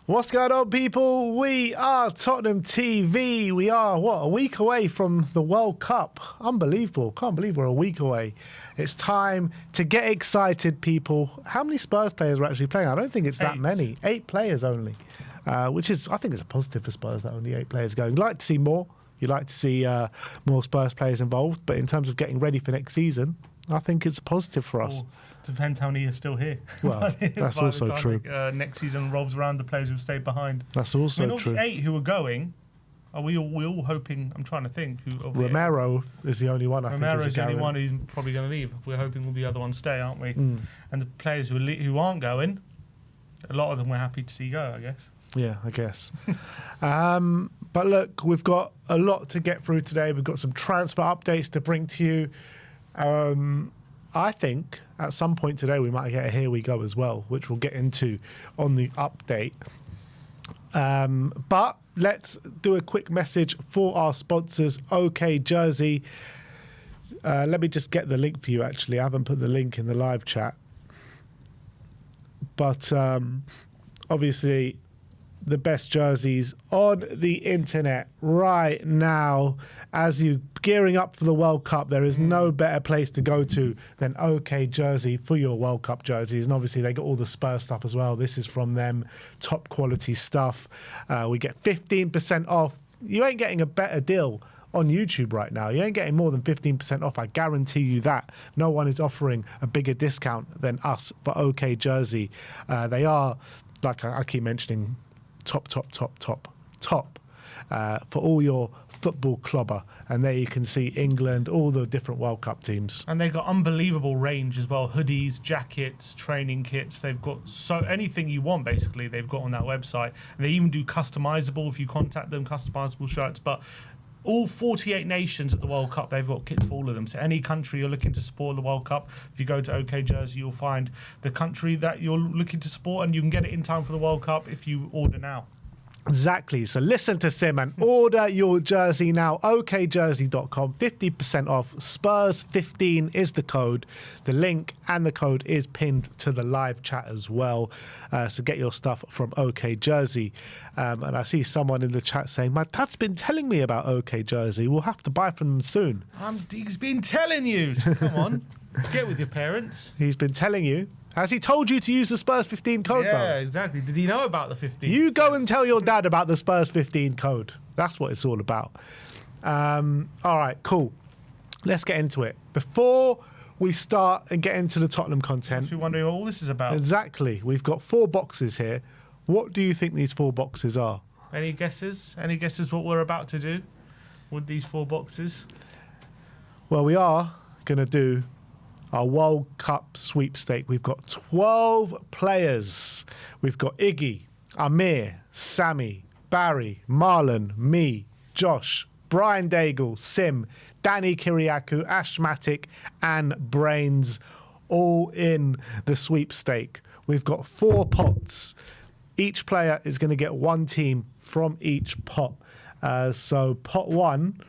What's going on, people? We are Tottenham TV. We are, a week away from the World Cup. Unbelievable. Can't believe we're a week away. It's time to get excited, people. How many Spurs players are actually playing? I don't think it's that many. 8 players only, which is, I think it's a positive for Spurs that only 8 players going. You'd like to see more. You'd like to see more Spurs players involved. But in terms of getting ready for next season, I think it's a positive for us. Depends how many are still here. Well, that's also true. Next season revolves around the players who've stayed behind. That's also true. The 8 who are going, are we all hoping? I'm trying to think. Romero is the only one. Romero is the only one who's probably going to leave. We're hoping all the other ones stay, aren't we? And the players who aren't going, a lot of them we're happy to see go, I guess. Yeah, I guess. But look, we've got a lot to get through today. We've got some transfer updates to bring to you. I think at some point today we might get a Here We Go as well, which we'll get into on the update. But let's do a quick message for our sponsors, OK Jersey. Let me just get the link for you, actually. I haven't put the link in the live chat. But obviously, the best jerseys on the internet right now. As you're gearing up for the World Cup, there is no better place to go to than OK Jersey for your World Cup jerseys. And obviously, they got all the Spurs stuff as well. This is from them, top quality stuff. We get 15% off. You ain't getting a better deal on YouTube right now. You ain't getting more than 15% off. I guarantee you that. No one is offering a bigger discount than us for OK Jersey. They are, like I keep mentioning, top for all your football clobber. And there you can see England, all the different World Cup teams. And they've got unbelievable range as well. Hoodies, jackets, training kits. They've got anything you want, basically, they've got on that website. And they even do customizable, if you contact them, customizable shirts. But all 48 nations at the World Cup, they've got kits for all of them. So any country you're looking to support the World Cup, if you go to OK Jersey, you'll find the country that you're looking to support, and you can get it in time for the World Cup if you order now. Exactly. So listen to Sim and order your jersey now. okjersey.com, 50% off. Spurs15 is the code. The link and the code is pinned to the live chat as well. So get your stuff from OK Jersey. And I see someone in the chat saying, my dad's been telling me about OK Jersey. We'll have to buy from them soon. He's been telling you. So come on, get with your parents. He's been telling you. Has he told you to use the Spurs 15 code, though? Yeah, exactly. Did he know about the 15? You go and tell your dad about the Spurs 15 code. That's what it's all about. All right, cool. Let's get into it. Before we start and get into the Tottenham content... You're wondering what all this is about. Exactly. We've got 4 boxes here. What do you think these 4 boxes are? Any guesses? Any guesses what we're about to do with these 4 boxes? Well, we are going to do our World Cup sweepstake. We've got 12 players. We've got Iggy, Amir, Sammy, Barry, Marlon, me, Josh, Brian Daigle, Sim, Danny Kiriakou, Ashmatic, and Brains, all in the sweepstake. We've got 4 pots. Each player is going to get 1 team from each pot. So pot 1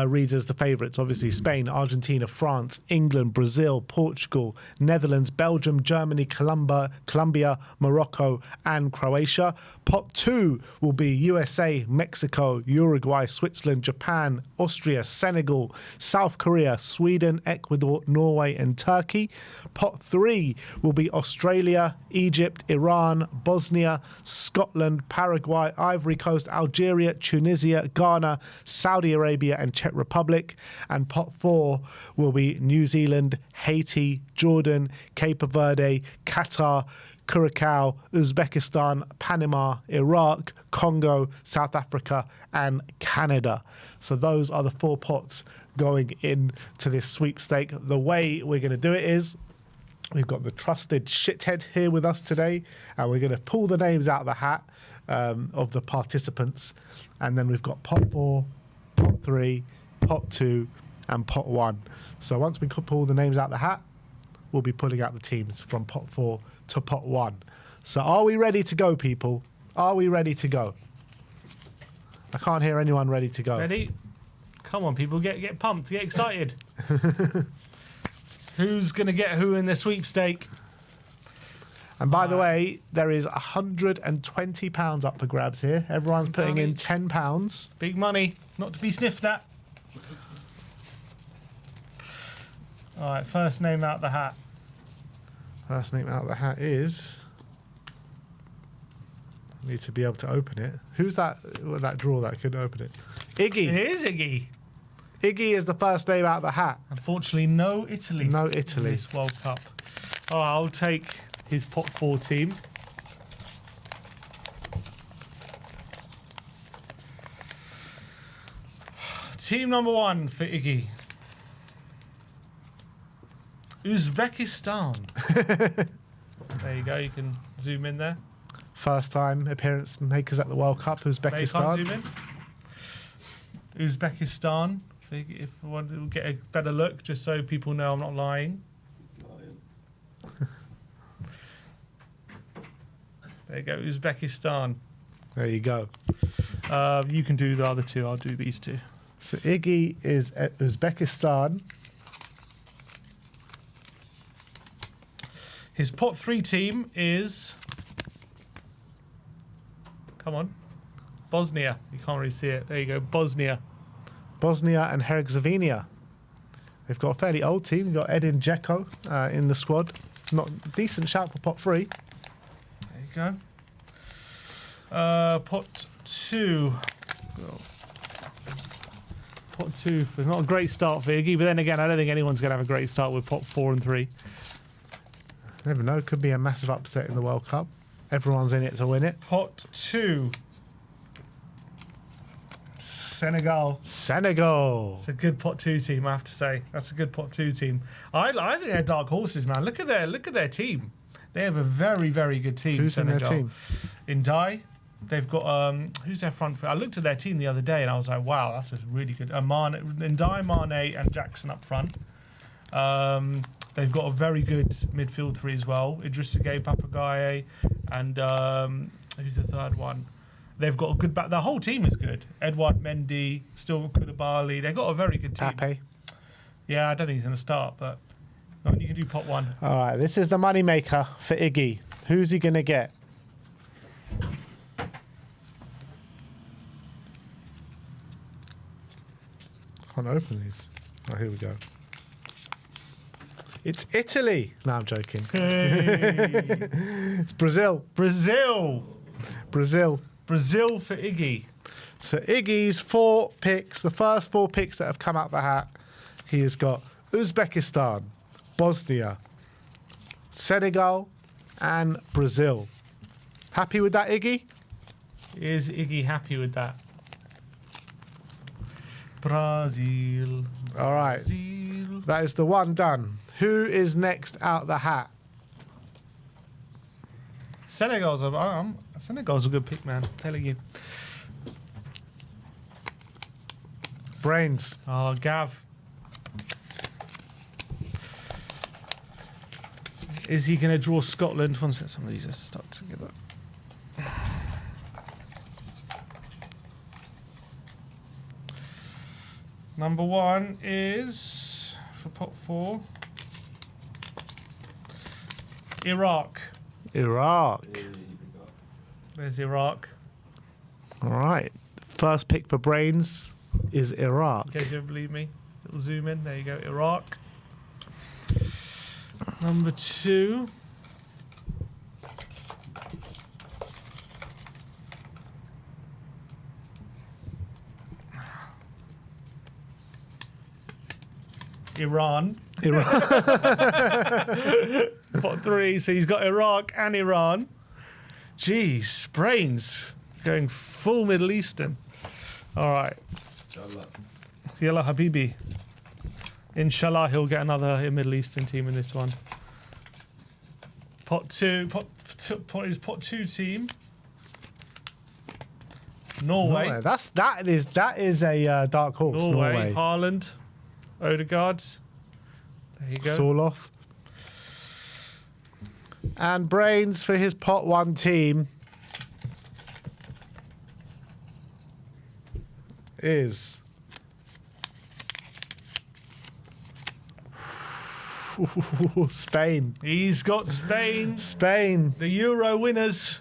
reads as the favourites, obviously Spain, Argentina, France, England, Brazil, Portugal, Netherlands, Belgium, Germany, Colombia, Morocco, and Croatia. Pot 2 will be USA, Mexico, Uruguay, Switzerland, Japan, Austria, Senegal, South Korea, Sweden, Ecuador, Norway, and Turkey. Pot 3 will be Australia, Egypt, Iran, Bosnia, Scotland, Paraguay, Ivory Coast, Algeria, Tunisia, Ghana, Saudi Arabia, and Czech Republic. And pot 4 will be New Zealand, Haiti, Jordan, Cape Verde, Qatar, Curacao, Uzbekistan, Panama, Iraq, Congo, South Africa, and Canada. So those are the 4 pots going into this sweepstake. The way we're going to do it is we've got the trusted shithead here with us today, and we're going to pull the names out of the hat of the participants. And then we've got pot 4, pot 3, pot 2, and pot 1. So once we pull the names out of the hat, we'll be pulling out the teams from pot 4 to pot 1. So are we ready to go, people? Are we ready to go? I can't hear anyone ready to go. Ready? Come on, people, get pumped, get excited. Who's going to get who in the sweepstake? And by the way, there is £120 up for grabs here. Everyone's putting in £10. Big money, not to be sniffed at. All right, first name out the hat. First name out of the hat is... I need to be able to open it. Who's that drawer that could open it? Iggy. It is Iggy. Iggy is the first name out of the hat. Unfortunately, no Italy. No Italy. In this World Cup. Oh, I'll take his pot 4 team. Team number 1 for Iggy. Uzbekistan. There you go. You can zoom in there. First time appearance makers at the World Cup, Uzbekistan. Zoom in. Uzbekistan. If I want to get a better look, just so people know I'm not lying. There you go, Uzbekistan. There you go. You can do the other two. I'll do these two. So Iggy is at Uzbekistan. His pot 3 team is... Come on. Bosnia. You can't really see it. There you go, Bosnia. Bosnia and Herzegovina. They've got a fairly old team. You've got Edin Dzeko in the squad. Not decent shout for pot 3. There you go. Pot 2. Pot 2. It's not a great start for Iggy, but then again, I don't think anyone's going to have a great start with pot 4 and 3. Never know. Could be a massive upset in the World Cup. Everyone's in it to win it. Pot 2. Senegal. Senegal. It's a good pot 2 team, I have to say. That's a good pot 2 team. I think they're dark horses, man. Look at their team. They have a very, very good team. Who's Senegal. in their team? Ndai. They've got who's their front? I looked at their team the other day and I was like, wow, that's a really good. Ndai, Mane, and Jackson up front. They've got a very good midfield 3 as well. Idrissa Gueye, Papagaye, and who's the third one? They've got a good back. The whole team is good. Edouard Mendy, still Koulibaly. They've got a very good team. Tape. Yeah, I don't think he's going to start, but you can do pot 1. All right, this is the money maker for Iggy. Who's he going to get? Can't open these. Oh, here we go. It's Italy. No, I'm joking. Hey. It's Brazil. Brazil for Iggy. So Iggy's 4 picks, the first 4 picks that have come out the hat, he has got Uzbekistan, Bosnia, Senegal, and Brazil. Happy with that, Iggy? Is Iggy happy with that? Brazil. All right. Brazil. That is the one done. Who is next out the hat? Senegal's a good pick, man. I'm telling you. Brains. Oh, Gav. Is he going to draw Scotland? One sec, some of these are stuck together. Number 1 is, for pot 4, Iraq. Iraq. There's Iraq. All right. First pick for Brains is Iraq. In case you don't believe me, little zoom in. There you go, Iraq. Number 2. Iran. Pot 3. So he's got Iraq and Iran. Jeez, Brains going full Middle Eastern. All right. Yalla Habibi. Inshallah, he'll get another Middle Eastern team in this one. Pot 2 team. Norway. That is a dark horse. Norway. Haaland. Odegaard. There you go. Sorloth. And Brains for his pot 1 team is Spain. He's got Spain. Spain. The Euro winners.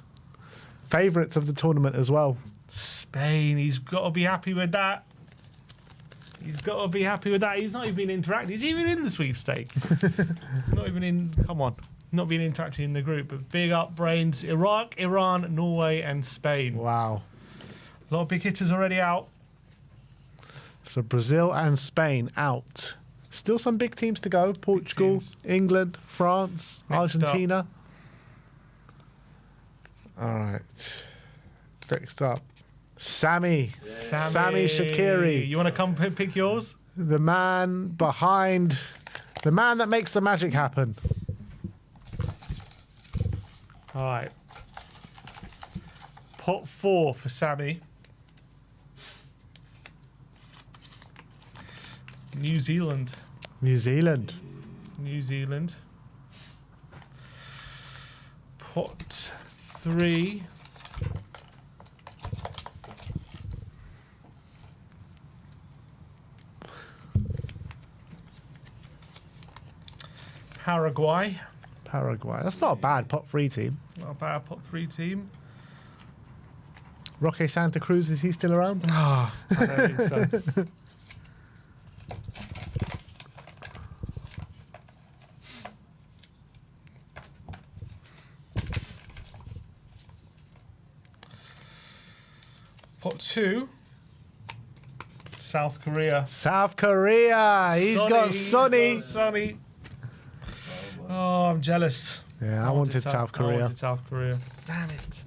Favourites of the tournament as well. Spain. He's got to be happy with that. He's got to be happy with that. He's not even interacting. He's even in the sweepstake. Not even in. Come on. Not being interacting in the group. But big up brains. Iraq, Iran, Norway, and Spain. Wow. A lot of big hitters already out. So Brazil and Spain out. Still some big teams to go. Portugal, England, France, Argentina. All right. Next up. Sammy Shaqiri. You want to come pick yours? The man that makes the magic happen. All right. Pot 4 for Sammy. New Zealand. Pot 3. Paraguay. That's not a bad pot 3 team. Not a bad pot 3 team. Roque Santa Cruz, is he still around? I don't think so. Pot 2. South Korea. He's got Sonny. Oh, I'm jealous. Yeah, I wanted South Korea. I wanted South Korea. Damn it.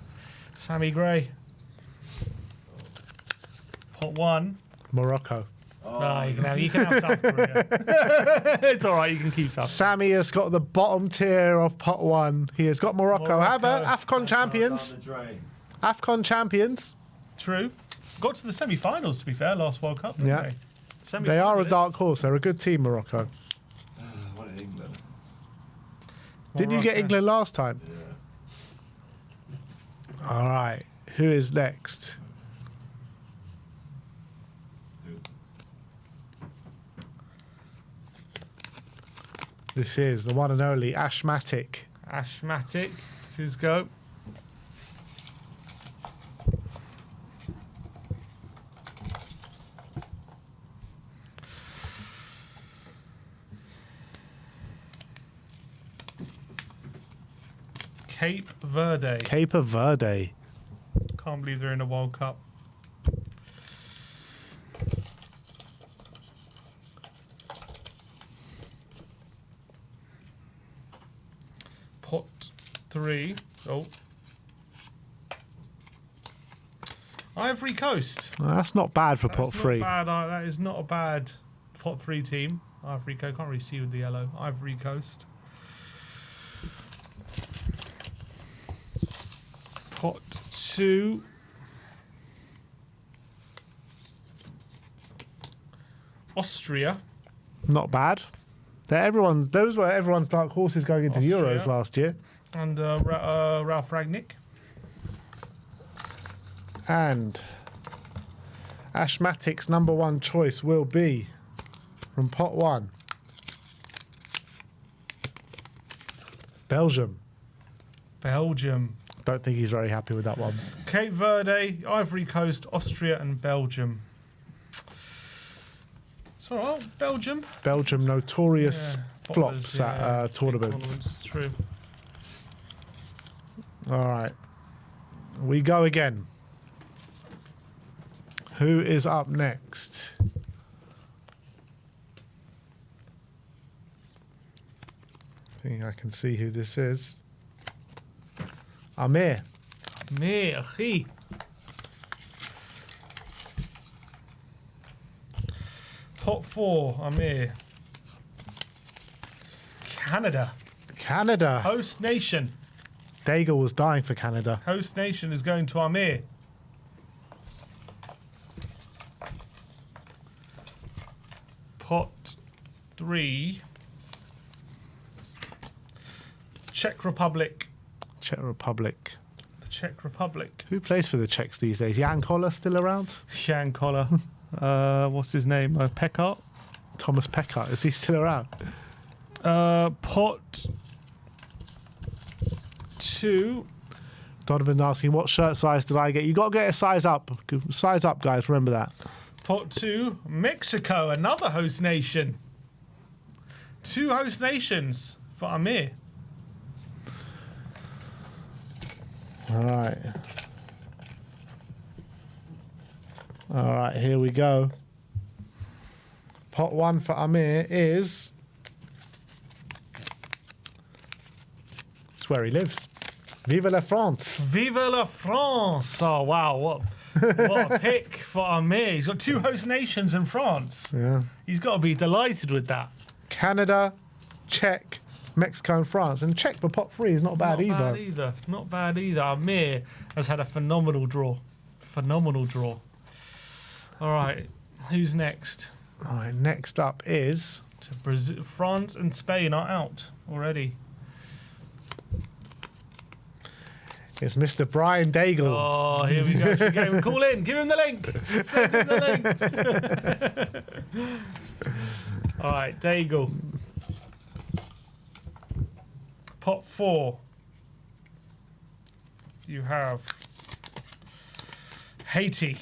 Sammy Gray. Pot 1. Morocco. No, you can have South Korea. It's all right. You can keep South Korea. Sammy has got the bottom tier of pot 1. He has got Morocco. However, AFCON champions. AFCON champions. True. Got to the semi-finals, to be fair, last World Cup, didn't they? They are a dark horse. They're a good team, Morocco. What in England? Didn't you get England last time? Yeah. All right. Who is next? This is the one and only Ashmatic. Ashmatic. It's his go. Cape Verde. Can't believe they're in the World Cup. Pot 3. Oh. Ivory Coast. Well, that's not bad for pot 3. That is not a bad pot 3 team. Ivory Coast. Can't really see with the yellow. Ivory Coast. Pot 2. Austria. Not bad. Those were everyone's dark horses going into the Euros last year. And Ralph Ragnick. And Ashmatic's number 1 choice will be from pot 1. Belgium. Don't think he's very happy with that one. Cape Verde, Ivory Coast, Austria, and Belgium. So, Belgium. Belgium, notorious flops at tournaments. True. All right. We go again. Who is up next? I think I can see who this is. Amir. أخي. Top 4, Amir. Canada. Host nation. Daigle was dying for Canada. Host nation is going to Amir. Pot 3. Czech Republic. The Czech Republic. Who plays for the Czechs these days? Jan Koller still around? Jan Koller. What's his name? Peckart? Thomas Peckart. Is he still around? Pot 2. Donovan asking, what shirt size did I get? You got to get a size up. Size up, guys. Remember that. Pot 2. Mexico, another host nation. 2 host nations for Amir. All right. All right, here we go. Pot 1 for Amir is... It's where he lives. Vive la France. Vive la France. Oh, wow. What a pick for Amir. He's got 2 host nations in France. Yeah. He's got to be delighted with that. Canada, Czech, Mexico and France. And Czech for pot 3 is not bad either. Not bad either. Amir has had a phenomenal draw. Phenomenal draw. All right. Who's next? All right, next up is... To Brazil. France and Spain are out already. It's Mr. Brian Daigle. Oh, here we go. Should we get him? Call in. Give him the link. Send him the link. All right, Daigle. Pot 4. You have Haiti.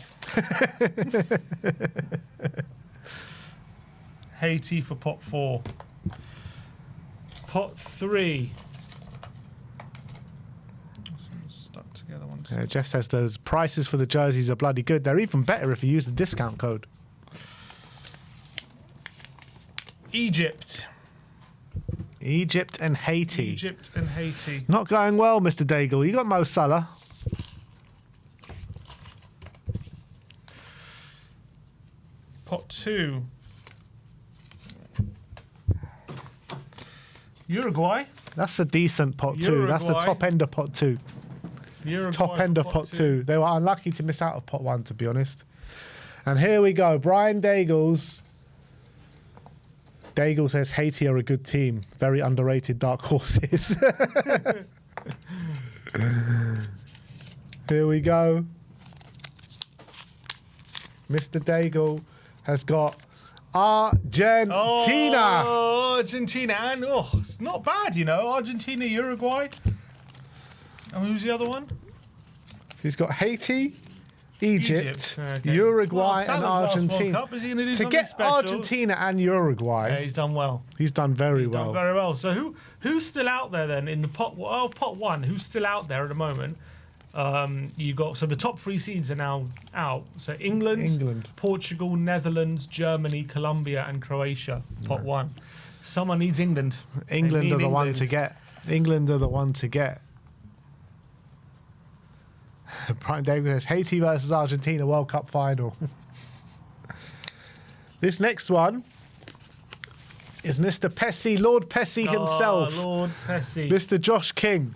Haiti for pot 4. Pot 3. Stuck together one second. Jeff says those prices for the jerseys are bloody good. They're even better if you use the discount code. Egypt. Egypt and Haiti. Egypt and Haiti. Not going well, Mr. Daigle. You got Mo Salah. Pot 2. Uruguay. That's a decent pot 2. That's the Uruguay. top end of pot 2. Uruguay Top end for of pot 2. They were unlucky to miss out of pot 1, to be honest. And here we go. Brian Daigle's. Daigle says Haiti are a good team. Very underrated dark horses. Here we go. Mr. Daigle has got Argentina. Oh, Argentina. And, it's not bad, you know. Argentina, Uruguay. And who's the other one? He's got Haiti, Egypt, Okay. Uruguay, Well, and Salah's last World Argentina. Cup, is he gonna do To something get special? Argentina and Uruguay, Yeah, he's done well. he's done very He's well. done very well. So who's still out there then in the pot? Well, pot 1. Who's still out there at the moment? You got the top 3 seeds are now out. So England, Portugal, Netherlands, Germany, Colombia, and Croatia. Pot 1. Someone needs England. England They are need the one England. to get. England are the one to get. Brian Davis says Haiti versus Argentina World Cup final. This next one is Mr. Pessi, Lord Pessi himself. Oh, Lord Pessi. Mr. Josh King.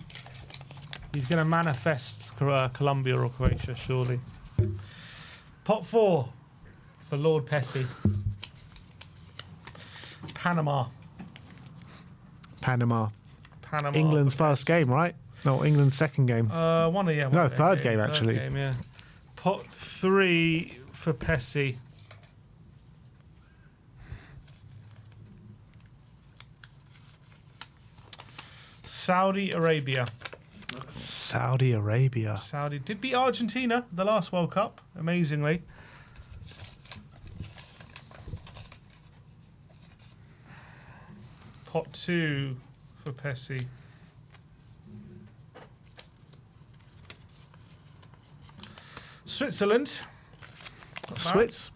He's going to manifest Colombia or Croatia, surely. Pot 4 for Lord Pessi. Panama. England's first game, right? No, England's second game. Third game, actually. Third game, yeah. Pot 3 for Pessi. Saudi Arabia. Saudi Arabia. Saudi did beat Argentina the last World Cup, amazingly. Pot 2 for Pessi. Switzerland. Swiss.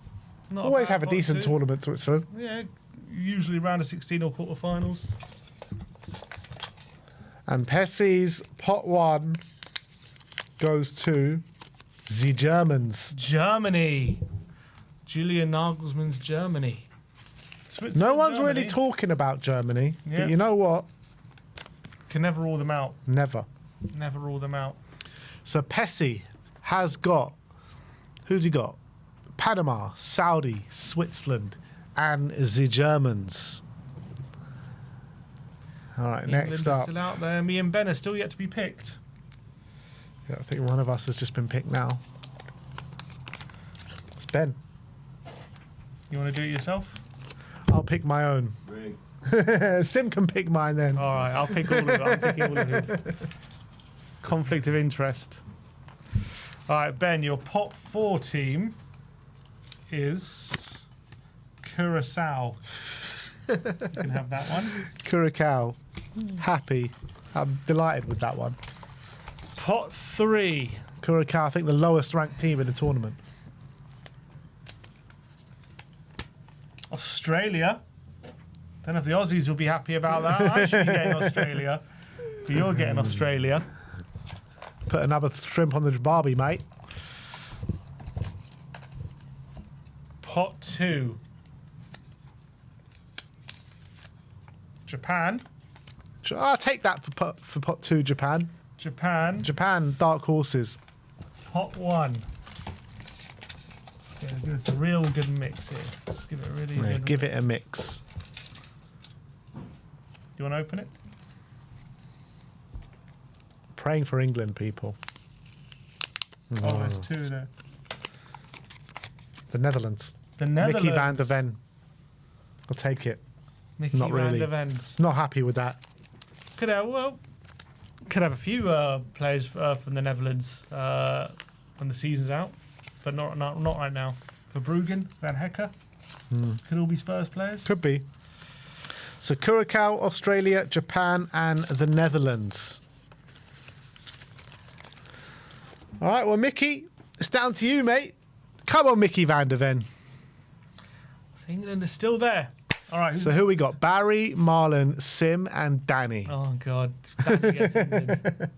Not Always bad have a pot decent 2. tournament, Switzerland. Yeah, usually round of 16 or quarterfinals. And Pessi's pot 1 goes to the Germans. Germany. Julian Nagelsmann's Germany. Switzerland, No one's Germany. really talking about Germany, Yeah. but you know what? Can never rule them out. Never. Never rule them out. So Pessi has got, who's he got? Panama, Saudi, Switzerland, and the Germans. All right, England next is up. still out there. Me and Ben are still yet to be picked. Yeah, I think one of us has just been picked now. It's Ben. You want to do it yourself? I'll pick my own. Rigged. Sim can pick mine then. All right, I'll pick all of it. I'm picking all of his. Conflict of interest. All right, Ben, your pot 4 team is Curacao. You can have that one. Curacao. Happy. I'm delighted with that one. Pot 3. Curacao, I think the lowest ranked team in the tournament. Australia. Don't know if the Aussies will be happy about that. I should be getting Australia. But you're getting Australia. Put another shrimp on the barbie, mate. Pot 2. Japan. I'll take that for pot 2, Japan. Japan. Japan, dark horses. Pot 1. Yeah, give us a real good mix here. Just give it a really good Give it a mix. You want to open it? Praying for England, people. Oh, there's 2 there. The Netherlands. The Netherlands. Mickey van der Ven. I'll take it. Mickey Not van really. der Ven's. Not happy with that. Could have a few players from the Netherlands when the season's out, but not right now. Verbruggen, Van Hecker, could all be Spurs players. Could be. So Curacao, Australia, Japan, and the Netherlands. All right, well, Mickey, it's down to you, mate. Come on, Mickey van der Ven. England is still there. All right. So who we got? Barry, Marlon, Sim, and Danny. Oh God, Danny gets England.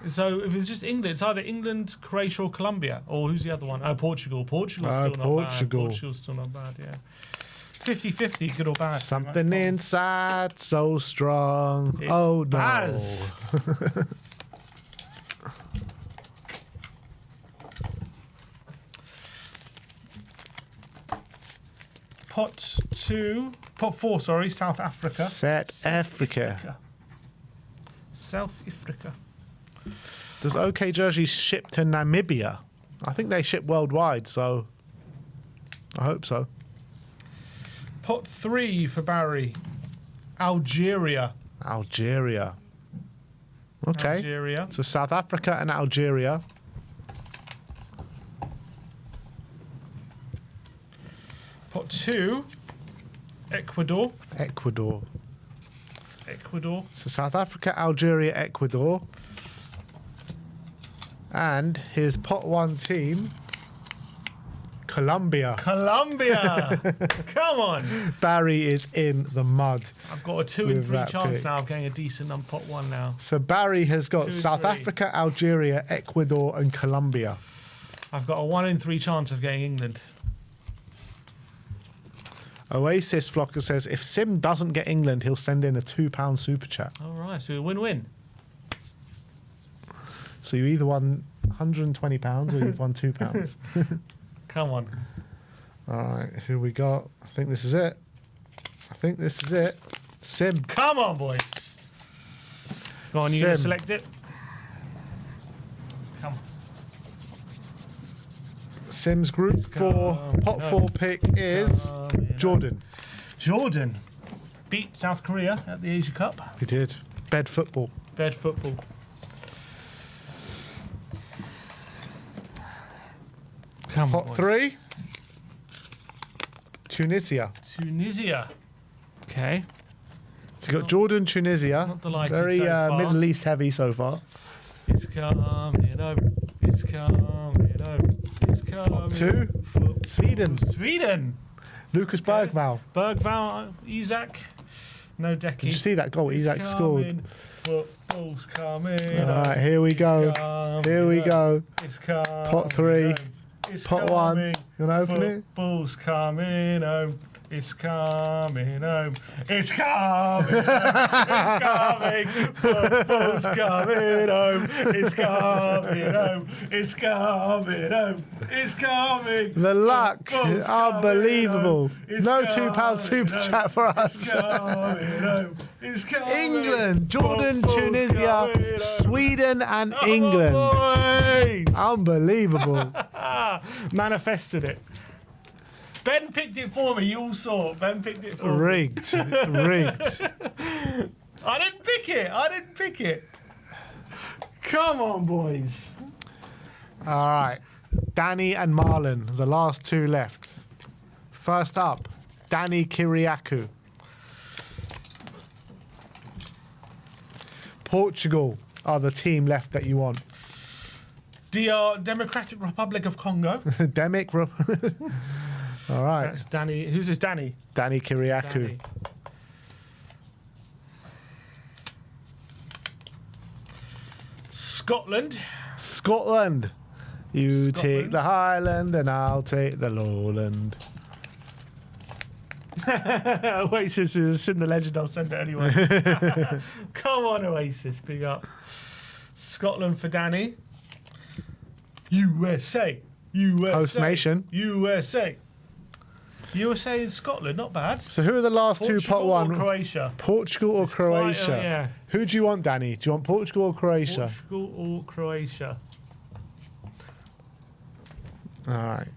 So if it's just England, it's either England, Croatia, or Colombia, or who's the other one? Oh, Portugal. Portugal's still not Portugal. bad. Portugal's still not bad. Yeah. 50-50, good or bad. Something inside so strong. It's oh, no. Baz. Pot 4, sorry, South Africa. South Africa. South Africa. Does OK Jerseys ship to Namibia? I think they ship worldwide, so I hope so. Pot 3 for Barry. Algeria. Algeria. Okay. Algeria. So South Africa and Algeria. Pot 2. Ecuador. Ecuador. Ecuador. So South Africa, Algeria, Ecuador. And his pot 1 team, Colombia. Colombia. Come on. Barry is in the mud. I've got a 2 in With 3 that chance pick. now of getting a decent on pot 1 now. So Barry has got 2 and South 3. Africa, Algeria, Ecuador, and Colombia. I've got a 1 in 3 chance of getting England. Oasis Flocker says if Sim doesn't get England, he'll send in a £2 super chat. All right, so a win-win. So you either won £120 or you've won £2. Come on. All right, who we got? I think this is it. Sim. Come on, boys. Go on, you gonna Sim. select it? Come on. Sim's group 4 pot 4 pick is Jordan. Jordan beat South Korea at the Asia Cup. He did. Bed football. Bed football. Come on, Pot boys. 3. Tunisia. Tunisia. Okay. So you got Jordan, Tunisia. Not delighted Very so far. Middle East heavy so far. It's coming home. It's coming home. It's coming. Pot 2. Sweden. Sweden. Lucas Bergvall. Bergvall, Isak. No Decky. Did you see that goal? Isaac scored. Football's coming. All right, here we go. Here we go. It's coming. Pot 3. home. It's Pot 1. coming. You want to open it? Football's coming home. It's coming home. It's coming home. It's coming. Football's coming home. It's coming home. It's coming home. It's coming. The luck. Football's Unbelievable. coming home. It's No coming £2 super home. chat for us. It's coming home. It's coming. England, Jordan, Football's Tunisia, coming home. Sweden, and Oh, England. boys. Unbelievable. Manifested it. Ben picked it for me. You all saw it. Ben picked it for me. Rigged. Rigged. I didn't pick it. Come on, boys. All right. Danny and Marlon, the last two left. First up, Danny Kiriakou. Portugal are the team left that you want. DR Democratic Republic of Congo. All right. That's Danny. Who's this Danny? Danny Kiriakou. Danny. Scotland. Scotland. You Scotland. take the Highland and I'll take the Lowland. Oasis is in the legend. I'll send it anyway. Come on, Oasis. Big up. Scotland for Danny. USA. Host nation. USA and Scotland, not bad. So who are the last two pot one? Or Croatia. Portugal or Croatia? Yeah. Who do you want, Danny? Do you want Portugal or Croatia? Portugal or Croatia. All right.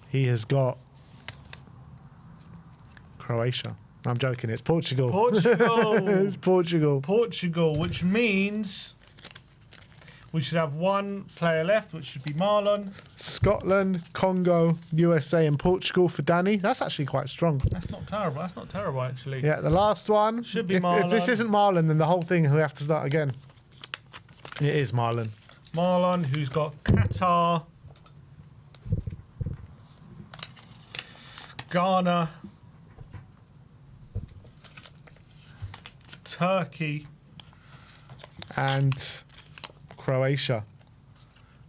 He has got Croatia. I'm joking. It's Portugal. Portugal. It's Portugal. Portugal, which means we should have one player left, which should be Marlon. Scotland, Congo, USA, and Portugal for Danny. That's actually quite strong. That's not terrible. That's not terrible, actually. Yeah, the last one. Should be if Marlon. If this isn't Marlon, then the whole thing we have to start again. It is Marlon. Marlon, who's got Qatar, Ghana, Turkey. And Croatia.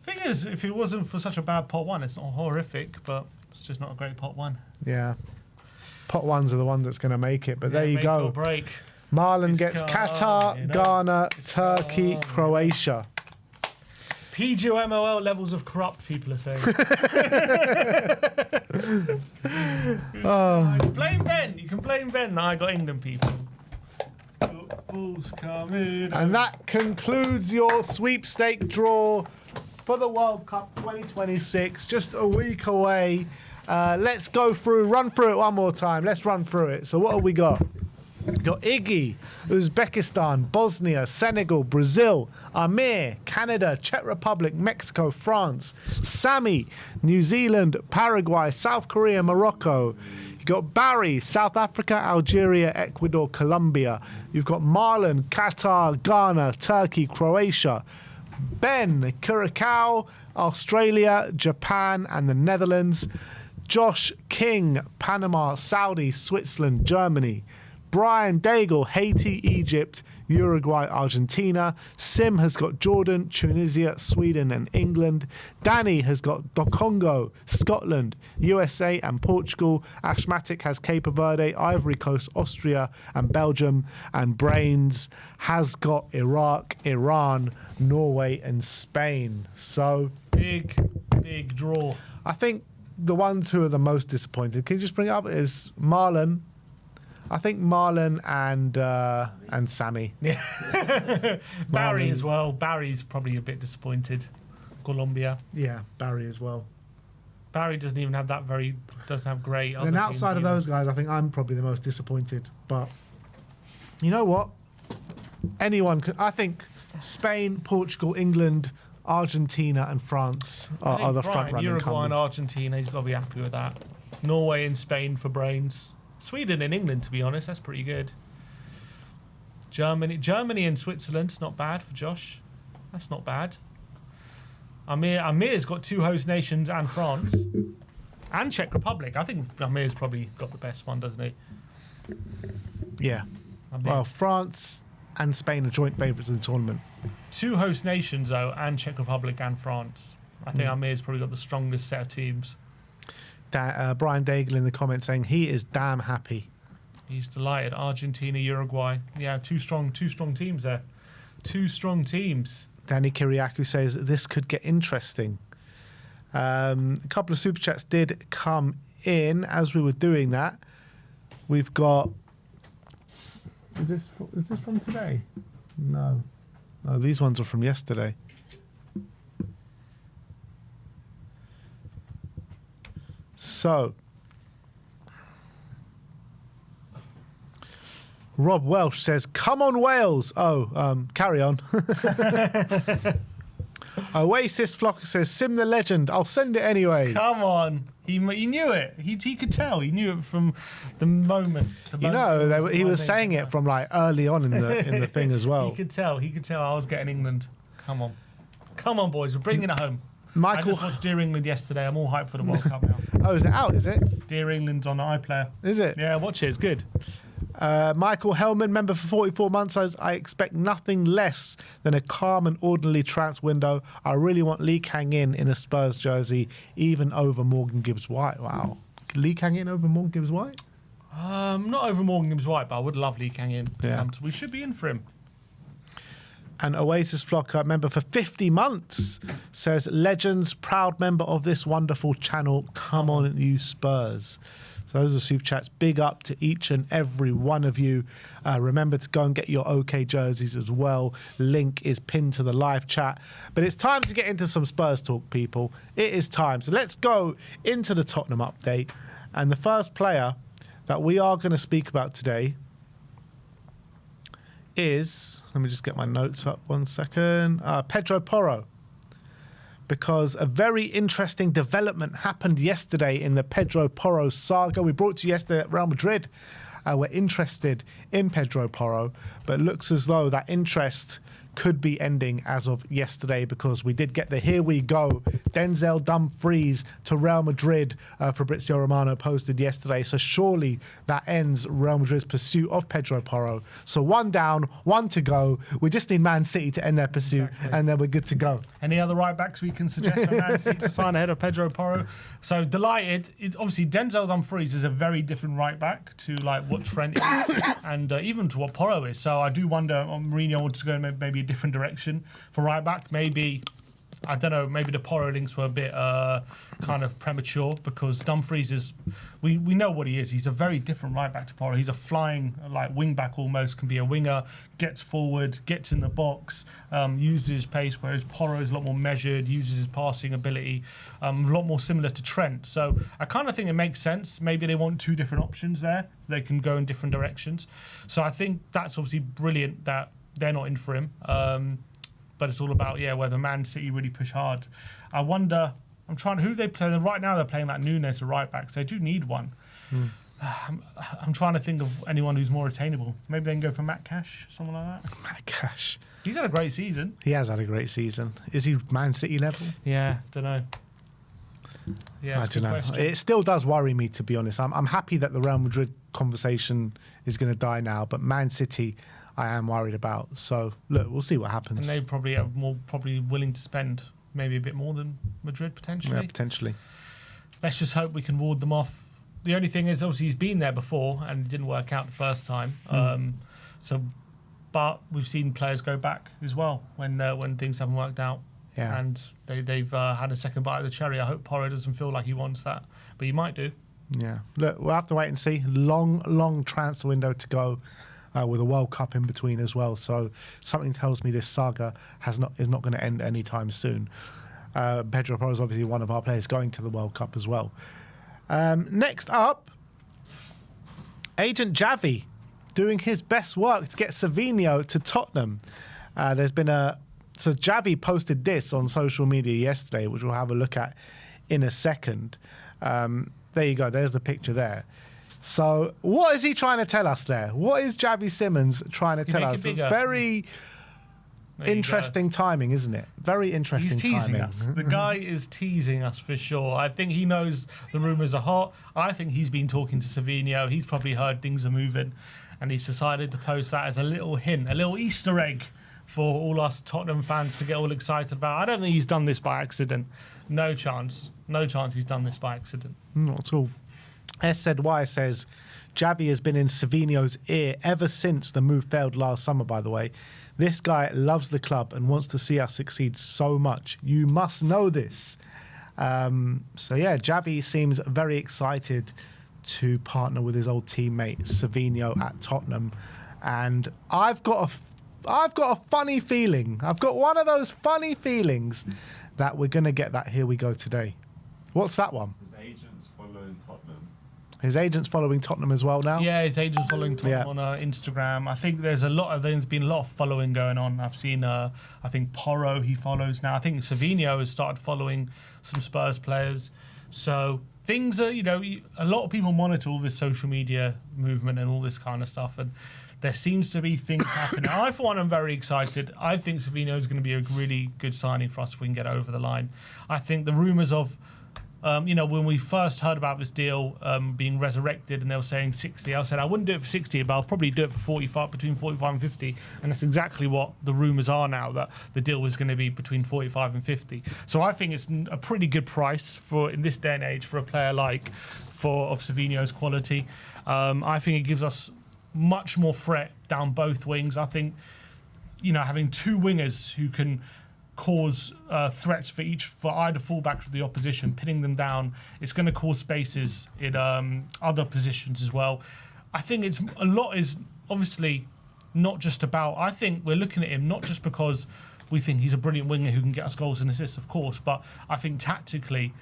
Thing is, if it wasn't for such a bad pot one, it's not horrific, but it's just not a great pot one. Yeah. Pot ones are the one that's going to make it, but there you Make go. or break. Marlon It's gets Ghana, Qatar, you know. Ghana, It's Turkey, Ghana. Croatia. PGMOL levels of corrupt, people are saying. Oh. Blame Ben. You can blame Ben that I got England people. Football's coming. And that concludes your sweepstake draw for the World Cup 2026. Just a week away. Let's run through it one more time. Let's run through it. So what have we got? We've got Iggy, Uzbekistan, Bosnia, Senegal, Brazil, Amir, Canada, Czech Republic, Mexico, France, Sammy, New Zealand, Paraguay, South Korea, Morocco. You've got Barry, South Africa, Algeria, Ecuador, Colombia. You've got Marlon, Qatar, Ghana, Turkey, Croatia. Ben, Curacao, Australia, Japan, and the Netherlands. Josh King, Panama, Saudi, Switzerland, Germany. Brian Daigle, Haiti, Egypt, Uruguay, Argentina. Sim has got Jordan, Tunisia, Sweden, and England. Danny has got the Congo, Scotland, USA, and Portugal. Ashmatic has Cape Verde, Ivory Coast, Austria, and Belgium. And Brains has got Iraq, Iran, Norway, and Spain. So Big draw. I think the ones who are the most disappointed, can you just bring it up, is Marlon. I think Marlon and Sammy. Yeah. Barry Marlon. as well. Barry's probably a bit disappointed. Colombia. Yeah, Barry as well. Barry doesn't even have doesn't have great. And then outside of those guys, I think I'm probably the most disappointed. But you know what? Anyone could. I think Spain, Portugal, England, Argentina, and France are the front running. Uruguay and Argentina, he's got to be happy with that. Norway and Spain for Brains. Sweden and England, to be honest, that's pretty good. Germany and Switzerland, not bad for Josh. That's not bad. Amir's got two host nations and France. And Czech Republic. I think Amir's probably got the best one, doesn't he? Yeah. Amir. Well, France and Spain are joint favourites of the tournament. Two host nations, though, and Czech Republic and France. I think Amir's probably got the strongest set of teams. Brian Daigle in the comments saying he is damn happy. He's delighted. Argentina, Uruguay. Yeah, two strong teams there. Two strong teams. Danny Kiriakou says this could get interesting. A couple of super chats did come in as we were doing that. We've got. Is this from today? No, these ones are from yesterday. So, Rob Welsh says, "Come on, Wales." Oh, carry on. Oasis Flocker says, "Sim the legend. I'll send it anyway." Come on. He knew it. He could tell. He knew it from the moment. He was saying it from like early on in the thing as well. He could tell. I was getting England. Come on, boys. We're bringing it home. Michael, I just watched Dear England yesterday. I'm all hyped for the World Cup now. Oh, is it out? Is it? Dear England's on iPlayer. Is it? Yeah, watch it. It's good. Michael Hellman, member for 44 months, says, "I expect nothing less than a calm and orderly transfer window. I really want Lee Kang-in in a Spurs jersey, even over Morgan Gibbs-White." Wow. Lee Kang-in over Morgan Gibbs-White? Not over Morgan Gibbs-White, but I would love Lee Kang-in to Yeah. come. We should be in for him. And Oasis Flocker, member for 50 months, says, "Legends, proud member of this wonderful channel. Come on, you Spurs." So those are super chats. Big up to each and every one of you. Remember to go and get your OK jerseys as well. Link is pinned to the live chat. But it's time to get into some Spurs talk, people. It is time. So let's go into the Tottenham update. And the first player that we are going to speak about today is, let me just get my notes up 1 second, Pedro Porro. Because a very interesting development happened yesterday in the Pedro Porro saga. We brought to you yesterday at Real Madrid. We're interested in Pedro Porro, but it looks as though that interest could be ending as of yesterday, because we did get the "here we go" Denzel Dumfries to Real Madrid. Fabrizio Romano posted yesterday. So surely that ends Real Madrid's pursuit of Pedro Porro. So 1 down, 1 to go. We just need Man City to end their pursuit, and then we're good to go. Any other right backs we can suggest for Man City to sign ahead of Pedro Porro? So delighted. It's obviously Denzel Dumfries is a very different right back to like what Trent is, and even to what Porro is. So I do wonder, Mourinho wants to go in maybe a different direction for right back. Maybe, I don't know, maybe the Porro links were a bit kind of premature, because Dumfries is, we know what he is. He's a very different right back to Porro. He's a flying like wing back almost, can be a winger, gets forward, gets in the box, uses pace, whereas Porro is a lot more measured, uses his passing ability, a lot more similar to Trent. So I kind of think it makes sense. Maybe they want 2 different options there. They can go in different directions. So I think that's obviously brilliant that they're not in for him. But it's all about, whether Man City really push hard. I wonder, who they play. Right now they're playing like Nunes at right back, so they do need one. I'm trying to think of anyone who's more attainable. Maybe they can go for Matt Cash, someone like that. Matt Cash. He's had a great season. He has had a great season. Is he Man City level? Yeah, don't know. Yeah, I don't know. It still does worry me, to be honest. I'm happy that the Real Madrid conversation is going to die now, but Man City, I am worried about. So look, we'll see what happens. And they probably are probably willing to spend maybe a bit more than Madrid potentially. Yeah, potentially. Let's just hope we can ward them off. The only thing is, obviously, he's been there before and it didn't work out the first time. But we've seen players go back as well when things haven't worked out. Yeah. And they've had a second bite of the cherry. I hope Porro doesn't feel like he wants that, but he might do. Yeah. Look, we'll have to wait and see. Long transfer window to go. With a World Cup in between as well, so something tells me this saga is not going to end anytime soon. Pedro Porro is obviously one of our players going to the World Cup as well. Next up, Agent Javi doing his best work to get Savinho to Tottenham. So Javi posted this on social media yesterday, which we'll have a look at in a second. There you go. There's the picture there. So what is he trying to tell us there? What is Javi Simmons trying to tell us? Very interesting timing, isn't it? Very interesting timing. He's teasing us. The guy is teasing us for sure. I think he knows the rumours are hot. I think he's been talking to Savinho. He's probably heard things are moving, and he's decided to post that as a little hint, a little Easter egg for all us Tottenham fans to get all excited about. I don't think he's done this by accident. No chance. No chance he's done this by accident. Not at all. SZY says, Javi has been in Savinho's ear ever since the move failed last summer, by the way. This guy loves the club and wants to see us succeed so much. You must know this. Javi seems very excited to partner with his old teammate Savinho at Tottenham. And I've got a funny feeling. I've got one of those funny feelings that we're going to get that "here we go" today. What's that one? His agents follow His agent's following Tottenham as well now. Yeah, his agent's following Tottenham Yeah. on Instagram. I think there's been a lot of following going on. I've seen, I think Porro he follows now. I think Savinho has started following some Spurs players. So things are, a lot of people monitor all this social media movement and all this kind of stuff, and there seems to be things happening. I, for one, am very excited. I think Savinho is going to be a really good signing for us if we can get over the line. I think the rumours of, when we first heard about this deal being resurrected and they were saying 60, I said I wouldn't do it for 60, but I'll probably do it for 45, between 45 and 50. And that's exactly what the rumours are now, that the deal is going to be between 45 and 50. So I think it's a pretty good price for, in this day and age, for a player of Savinho's quality. I think it gives us much more threat down both wings. I think, having two wingers who can cause threats for either fullback of the opposition, pinning them down, it's going to cause spaces in other positions as well. I think a lot is obviously not just about, I think we're looking at him not just because we think he's a brilliant winger who can get us goals and assists, of course, but I think tactically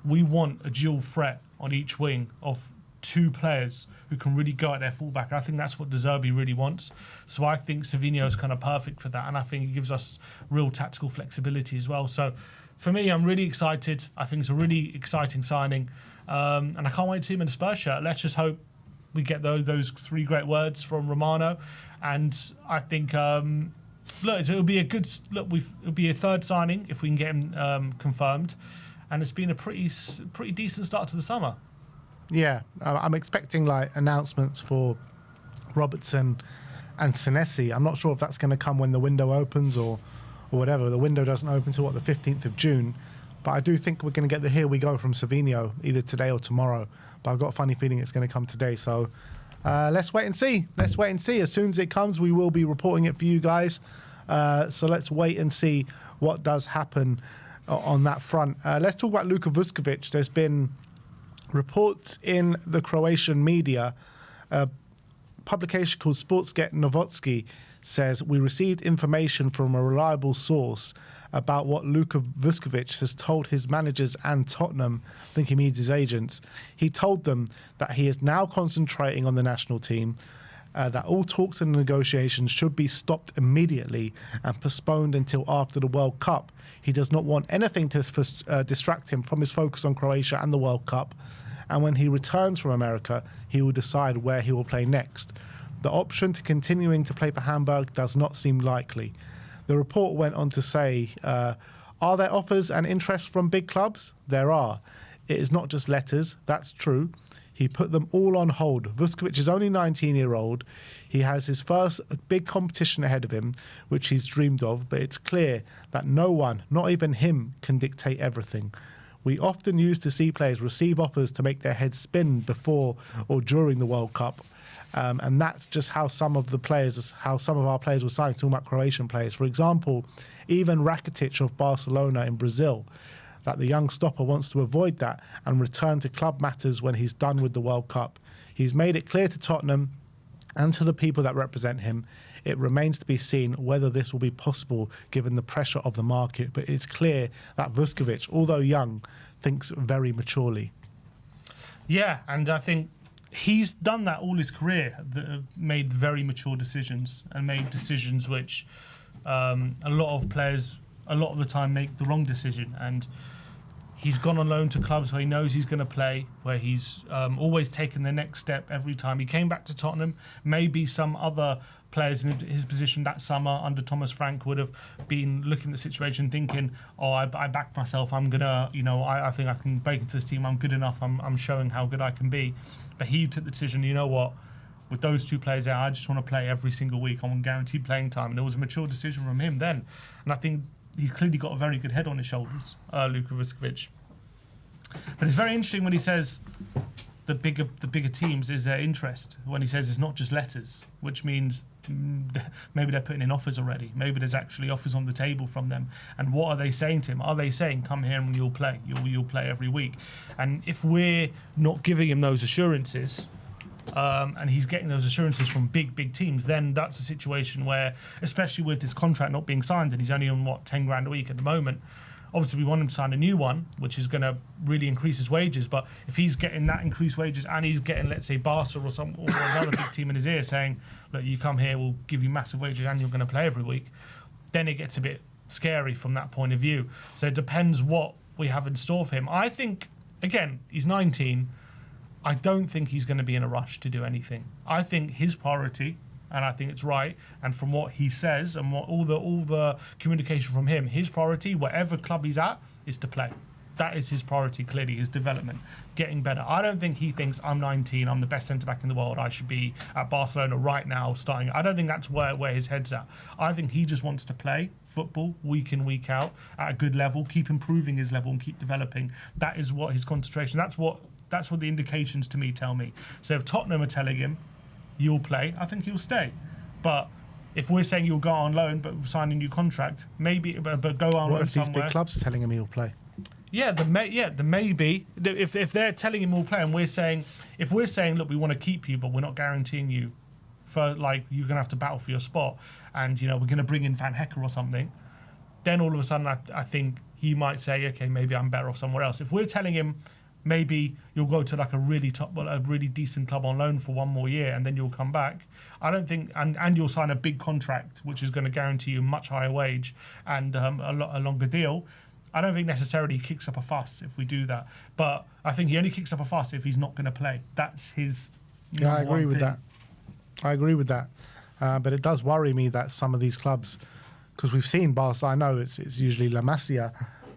we want a dual threat on each wing of two players who can really go at their fullback. I think that's what De Zerbi really wants. So I think Savinho is kind of perfect for that, and I think it gives us real tactical flexibility as well. So for me, I'm really excited. I think it's a really exciting signing, and I can't wait to see him in a Spurs shirt. Let's just hope we get those three great words from Romano, and I think it'll be a good look. It'll be a third signing if we can get him confirmed, and it's been a pretty decent start to the summer. Yeah, I'm expecting announcements for Robertson and Senesi. I'm not sure if that's going to come when the window opens or whatever. The window doesn't open till the 15th of June. But I do think we're going to get the here we go from Savinho either today or tomorrow. But I've got a funny feeling it's going to come today. So let's wait and see. As soon as it comes, we will be reporting it for you guys. So let's wait and see what does happen on that front. Let's talk about Luka Vuskovic. There's been reports in the Croatian media. A publication called Sportsget Novosti says, we received information from a reliable source about what Luka Vuskovic has told his managers and Tottenham. I think he means his agents. He told them that he is now concentrating on the national team, that all talks and negotiations should be stopped immediately and postponed until after the World Cup. He does not want anything to distract him from his focus on Croatia and the World Cup. And when he returns from America, he will decide where he will play next. The option to continuing to play for Hamburg does not seem likely. The report went on to say, are there offers and interest from big clubs? There are. It is not just letters, that's true. He put them all on hold. Vuskovic is only 19-year-old. He has his first big competition ahead of him, which he's dreamed of, but it's clear that no one, not even him, can dictate everything. We often used to see players receive offers to make their heads spin before or during the World Cup. And that's just how some of our players were signed, talking about Croatian players. For example, even Rakitic of Barcelona in Brazil, that the young stopper wants to avoid that and return to club matters when he's done with the World Cup. He's made it clear to Tottenham and to the people that represent him. It remains to be seen whether this will be possible given the pressure of the market. But it's clear that Vuskovic, although young, thinks very maturely. Yeah, and I think he's done that all his career, made very mature decisions and made decisions which a lot of players, a lot of the time, make the wrong decision. And he's gone on loan to clubs where he knows he's going to play, where he's always taken the next step every time. He came back to Tottenham. Maybe some other players in his position that summer under Thomas Frank would have been looking at the situation thinking, I backed myself. I'm going to, I think I can break into this team. I'm good enough. I'm showing how good I can be. But he took the decision, you know what? With those two players there, I just want to play every single week. I want guaranteed playing time. And it was a mature decision from him then. And I think he's clearly got a very good head on his shoulders, Luka Vuskovic. But it's very interesting when he says the bigger teams is their interest. When he says it's not just letters, which means maybe they're putting in offers already. Maybe there's actually offers on the table from them. And what are they saying to him? Are they saying, come here and you'll play? You'll play every week. And if we're not giving him those assurances, and he's getting those assurances from big teams, then that's a situation where, especially with his contract not being signed and he's only on 10 grand a week at the moment, Obviously, we want him to sign a new one, which is going to really increase his wages. But if he's getting that increased wages and he's getting, let's say, Barca or another big team in his ear saying, look, you come here, we'll give you massive wages and you're going to play every week, then it gets a bit scary from that point of view. So it depends what we have in store for him. I think, again, he's 19. I don't think he's going to be in a rush to do anything. I think his priority, and I think it's right, and from what he says and what all the communication from him, his priority, whatever club he's at, is to play. That is his priority, clearly, his development, getting better. I don't think he thinks, I'm 19, I'm the best centre-back in the world, I should be at Barcelona right now starting. I don't think that's where his head's at. I think he just wants to play football week in, week out at a good level, keep improving his level and keep developing. That is what his concentration, that's what the indications to me tell me. So if Tottenham are telling him, you'll play, I think he'll stay. But if we're saying you'll go on loan but sign a new contract, maybe, but go on What loan if these somewhere. big clubs are telling him he'll play? Yeah, the maybe. If they're telling him we'll play, and if we're saying, look, we want to keep you, but we're not guaranteeing you for, like, you're gonna have to battle for your spot, and we're gonna bring in Van Hecker or something, then all of a sudden I think he might say, okay, maybe I'm better off somewhere else. If we're telling him maybe you'll go to like a really decent club on loan for one more year and then you'll come back, I don't think, and you'll sign a big contract which is going to guarantee you a much higher wage and a longer deal, I don't think necessarily he kicks up a fuss if we do that. But I think he only kicks up a fuss if he's not going to play. That's his Yeah, I agree with thing. that. I agree with that. But it does worry me that some of these clubs, because we've seen Barca, I know it's usually La Masia,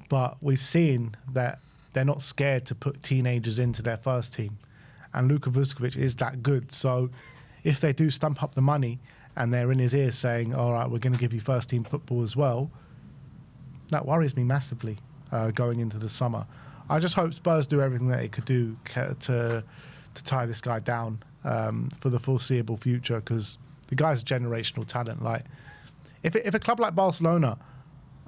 but we've seen that they're not scared to put teenagers into their first team. And Luka Vuskovic is that good. So if they do stump up the money and they're in his ear saying, all right, we're going to give you first team football as well, that worries me massively going into the summer. I just hope Spurs do everything that they could do to tie this guy down for the foreseeable future, because the guy's a generational talent. Like, if a club like Barcelona,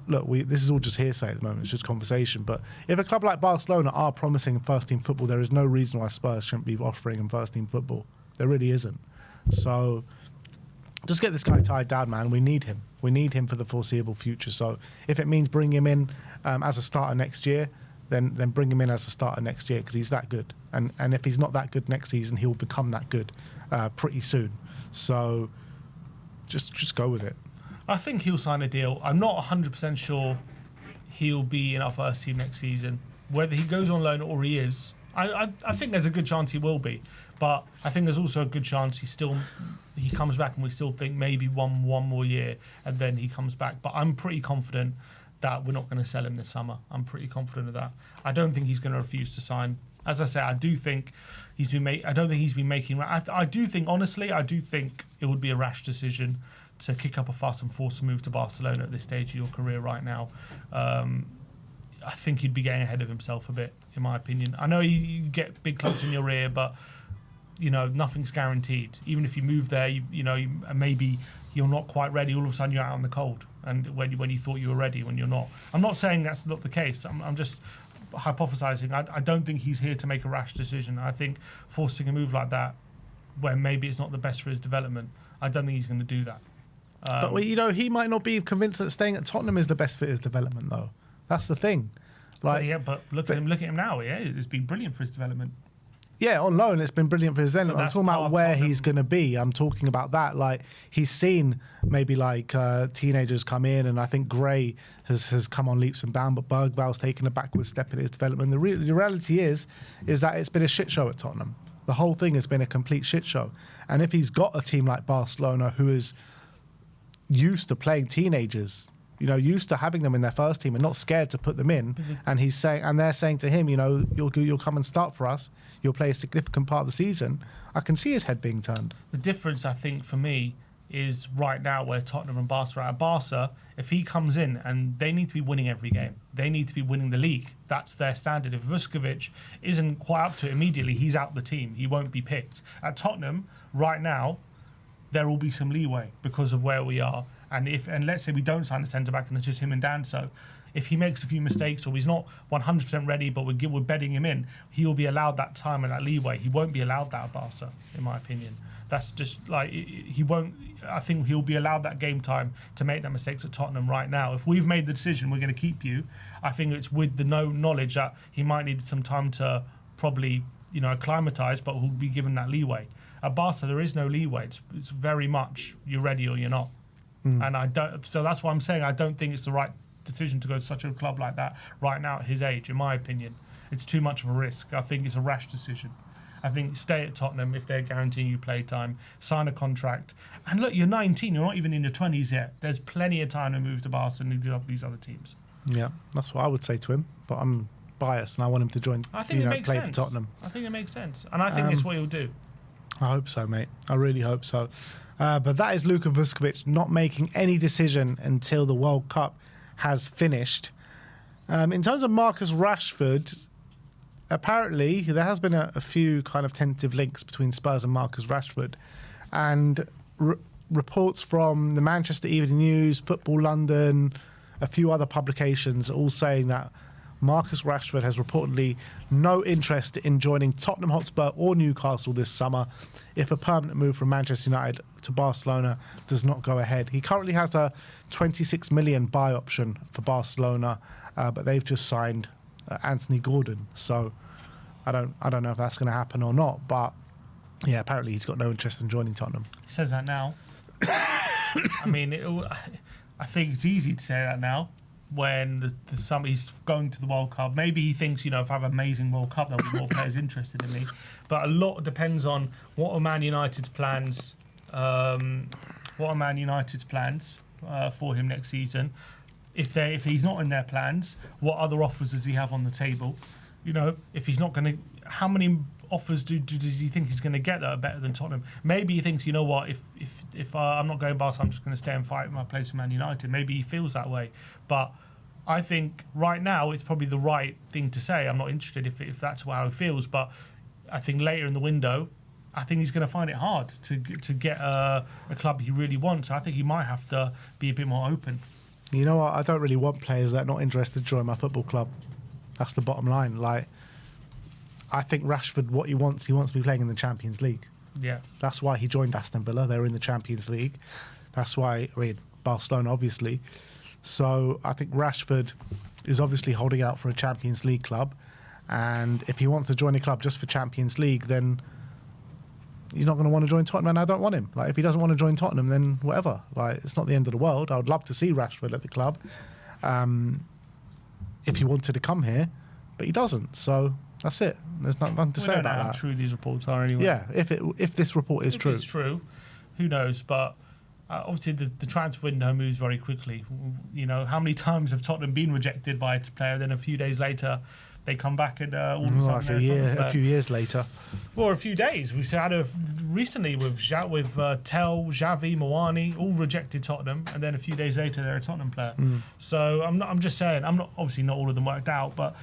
look, this is all just hearsay at the moment, it's just conversation, but if a club like Barcelona are promising first team football, there is no reason why Spurs shouldn't be offering him first team football. There really isn't. So just get this guy tied down, man. We need him. We need him for the foreseeable future. So if it means bring him in as a starter next year, then bring him in as a starter next year, because he's that good. And if he's not that good next season, he'll become that good pretty soon. So just go with it. I think he'll sign a deal. I'm not 100% sure he'll be in our first team next season. Whether he goes on loan or he is, I think there's a good chance he will be. But I think there's also a good chance he comes back and we still think maybe one more year and then he comes back. But I'm pretty confident that we're not going to sell him this summer. I'm pretty confident of that. I don't think he's going to refuse to sign. As I say, I do think I don't think he's been making. I do think, honestly, it would be a rash decision to kick up a fuss and force a move to Barcelona at this stage of your career right now. I think he'd be getting ahead of himself a bit, in my opinion. I know you get big clubs in your ear, but nothing's guaranteed. Even if you move there, maybe you're not quite ready. All of a sudden, you're out in the cold, and when you thought you were ready, when you're not. I'm not saying that's not the case. I'm just hypothesizing. I don't think he's here to make a rash decision. I think forcing a move like that, where maybe it's not the best for his development, I don't think he's going to do that. But he might not be convinced that staying at Tottenham is the best for his development, though. That's the thing. But look at him now. Yeah, it's been brilliant for his development. Yeah, on loan, it's been brilliant for his development. I'm that's talking part about of where Tottenham. he's going to be. I'm talking about that. Like, he's seen maybe teenagers come in, and I think Gray has come on leaps and bounds, but Bergval's taken a backward step in his development. The reality is that it's been a shit show at Tottenham. The whole thing has been a complete shit show. And if he's got a team like Barcelona who is used to playing teenagers, used to having them in their first team and not scared to put them in, and they're saying to him, you'll come and start for us, you'll play a significant part of the season, I can see his head being turned. The difference, I think, for me, is right now where Tottenham and Barca are at. Barca, if he comes in, and they need to be winning every game, they need to be winning the league. That's their standard. If Vuskovic isn't quite up to it immediately, he's out the team. He won't be picked. At Tottenham, right now, there will be some leeway because of where we are. And let's say we don't sign a centre-back and it's just him and Danso, if he makes a few mistakes or he's not 100% ready, but we're bedding him in, he'll be allowed that time and that leeway. He won't be allowed that at Barca, in my opinion. That's just like he won't. I think he'll be allowed that game time to make that mistakes at Tottenham right now. If we've made the decision we're going to keep you, I think it's with the knowledge that he might need some time to probably acclimatise, but he'll be given that leeway. At Barca, there is no leeway. It's very much you're ready or you're not. And I don't. So that's why I'm saying I don't think it's the right decision to go to such a club like that right now at his age. In my opinion, it's too much of a risk. I think it's a rash decision. I think stay at Tottenham if they're guaranteeing you play time, sign a contract. And look, you're 19, you're not even in your 20s yet. There's plenty of time to move to Barca and these other teams. Yeah, that's what I would say to him. But I'm biased and I want him to join, I think it makes play sense. for Tottenham. I think it makes sense. And I think it's what he'll do. I hope so, mate. I really hope so. But that is Luka Vuskovic not making any decision until the World Cup has finished. In terms of Marcus Rashford, apparently there has been a few kind of tentative links between Spurs and Marcus Rashford. And reports from the Manchester Evening News, Football London, a few other publications all saying that Marcus Rashford has reportedly no interest in joining Tottenham Hotspur or Newcastle this summer if a permanent move from Manchester United to Barcelona does not go ahead. He currently has a 26 million buy option for Barcelona, but they've just signed Anthony Gordon. So I don't know if that's going to happen or not. But yeah, apparently he's got no interest in joining Tottenham. He says that now. I mean, I think it's easy to say that now. When he's going to the World Cup, maybe he thinks, if I have an amazing World Cup, there'll be more players interested in me. But a lot depends on what are Man United's plans. For him next season? If he's not in their plans, what other offers does he have on the table? If he's not going to, how many offers does he think he's going to get that are better than Tottenham? Maybe he thinks, if I'm not going Barca, I'm just going to stay and fight my place for Man United. Maybe he feels that way. But I think right now it's probably the right thing to say. I'm not interested if that's how he feels. But I think later in the window, I think he's going to find it hard to get a club he really wants. I think he might have to be a bit more open. You know what? I don't really want players that are not interested to join my football club. That's the bottom line. Like, I think Rashford, what he wants to be playing in the Champions League. Yeah. That's why he joined Aston Villa. They're in the Champions League. That's why, Barcelona, obviously. So I think Rashford is obviously holding out for a Champions League club. And if he wants to join a club just for Champions League, then he's not going to want to join Tottenham, and I don't want him. Like, if he doesn't want to join Tottenham, then whatever. Like, it's not the end of the world. I would love to see Rashford at the club if he wanted to come here, but he doesn't. So that's it. There's nothing to say about that. How true these reports are anyway. Yeah, if this report is true. If it's true, who knows? But obviously the transfer window moves very quickly. How many times have Tottenham been rejected by a player, then a few days later they come back and all of a sudden a few years later. Or a few days. We've had recently with Tell, Xavi, Moani, all rejected Tottenham, and then a few days later they're a Tottenham player. So I'm just saying, obviously not all of them worked out, but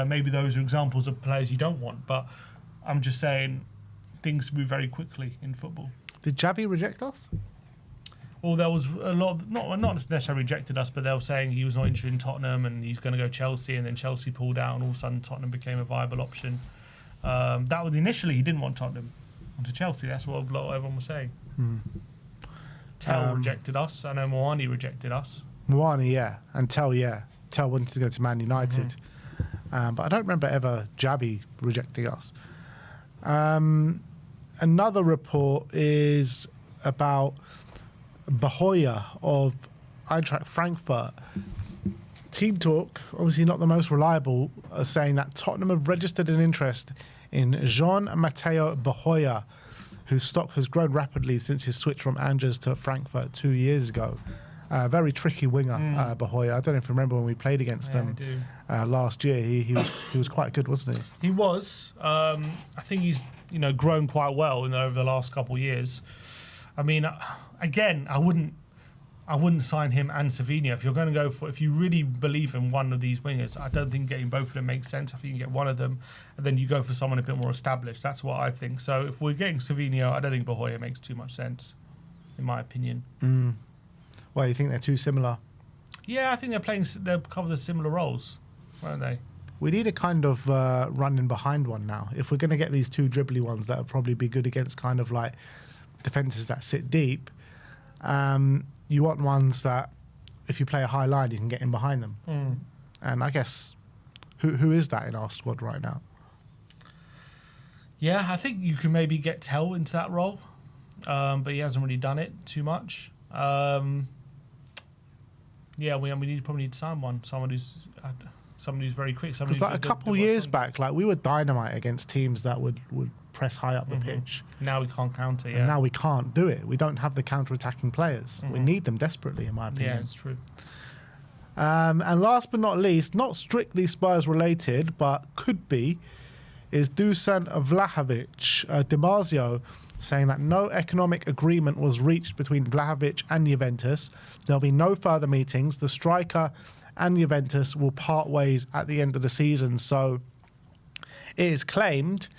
maybe those are examples of players you don't want. But I'm just saying things move very quickly in football. Did Xavi reject us? Well, there was a lot of, not necessarily rejected us, but they were saying he was not interested in Tottenham and he's going to go Chelsea, and then Chelsea pulled out, and all of a sudden Tottenham became a viable option. That was initially he didn't want Tottenham, wanted Chelsea. That's what everyone was saying. Tell rejected us. I know Moani rejected us. Moani, yeah, and Tell, yeah. Tell wanted to go to Man United, but I don't remember ever Xavi rejecting us. Another report is about Bahoya of Eintracht Frankfurt. Team Talk, obviously not the most reliable, are saying that Tottenham have registered an interest in Jean Matteo Bahoya, whose stock has grown rapidly since his switch from Angers to Frankfurt 2 years ago. Very tricky winger, Bahoya. I don't know if you remember when we played against them last year. He was quite good, wasn't he? He was. I think he's grown quite well over the last couple of years. I mean, again, I wouldn't sign him and Savinho. If you're going to go if you really believe in one of these wingers, I don't think getting both of them makes sense. I think you can get one of them, and then you go for someone a bit more established. That's what I think. So if we're getting Savinho, I don't think Bahoya makes too much sense, in my opinion. Well, you think they're too similar? Yeah, I think they'll cover the similar roles, won't they? We need a kind of running behind one now. If we're going to get these two dribbly ones that would probably be good against kind of like defenders that sit deep, you want ones that if you play a high line, you can get in behind them. And I guess, who is that in our squad right now? Yeah, I think you can maybe get Tell into that role, but he hasn't really done it too much. Yeah, we probably need to sign someone who's very quick. Because like a couple years back, like we were dynamite against teams that would press high up the pitch. Now we can't counter. Yeah. And now we can't do it. We don't have the counter-attacking players. We need them desperately, in my opinion. Yeah, it's true. And last but not least, not strictly Spurs related, but could be, is Dusan Vlahovic. Dimarzio saying that no economic agreement was reached between Vlahovic and Juventus. There'll be no further meetings. The striker and Juventus will part ways at the end of the season. So it is claimed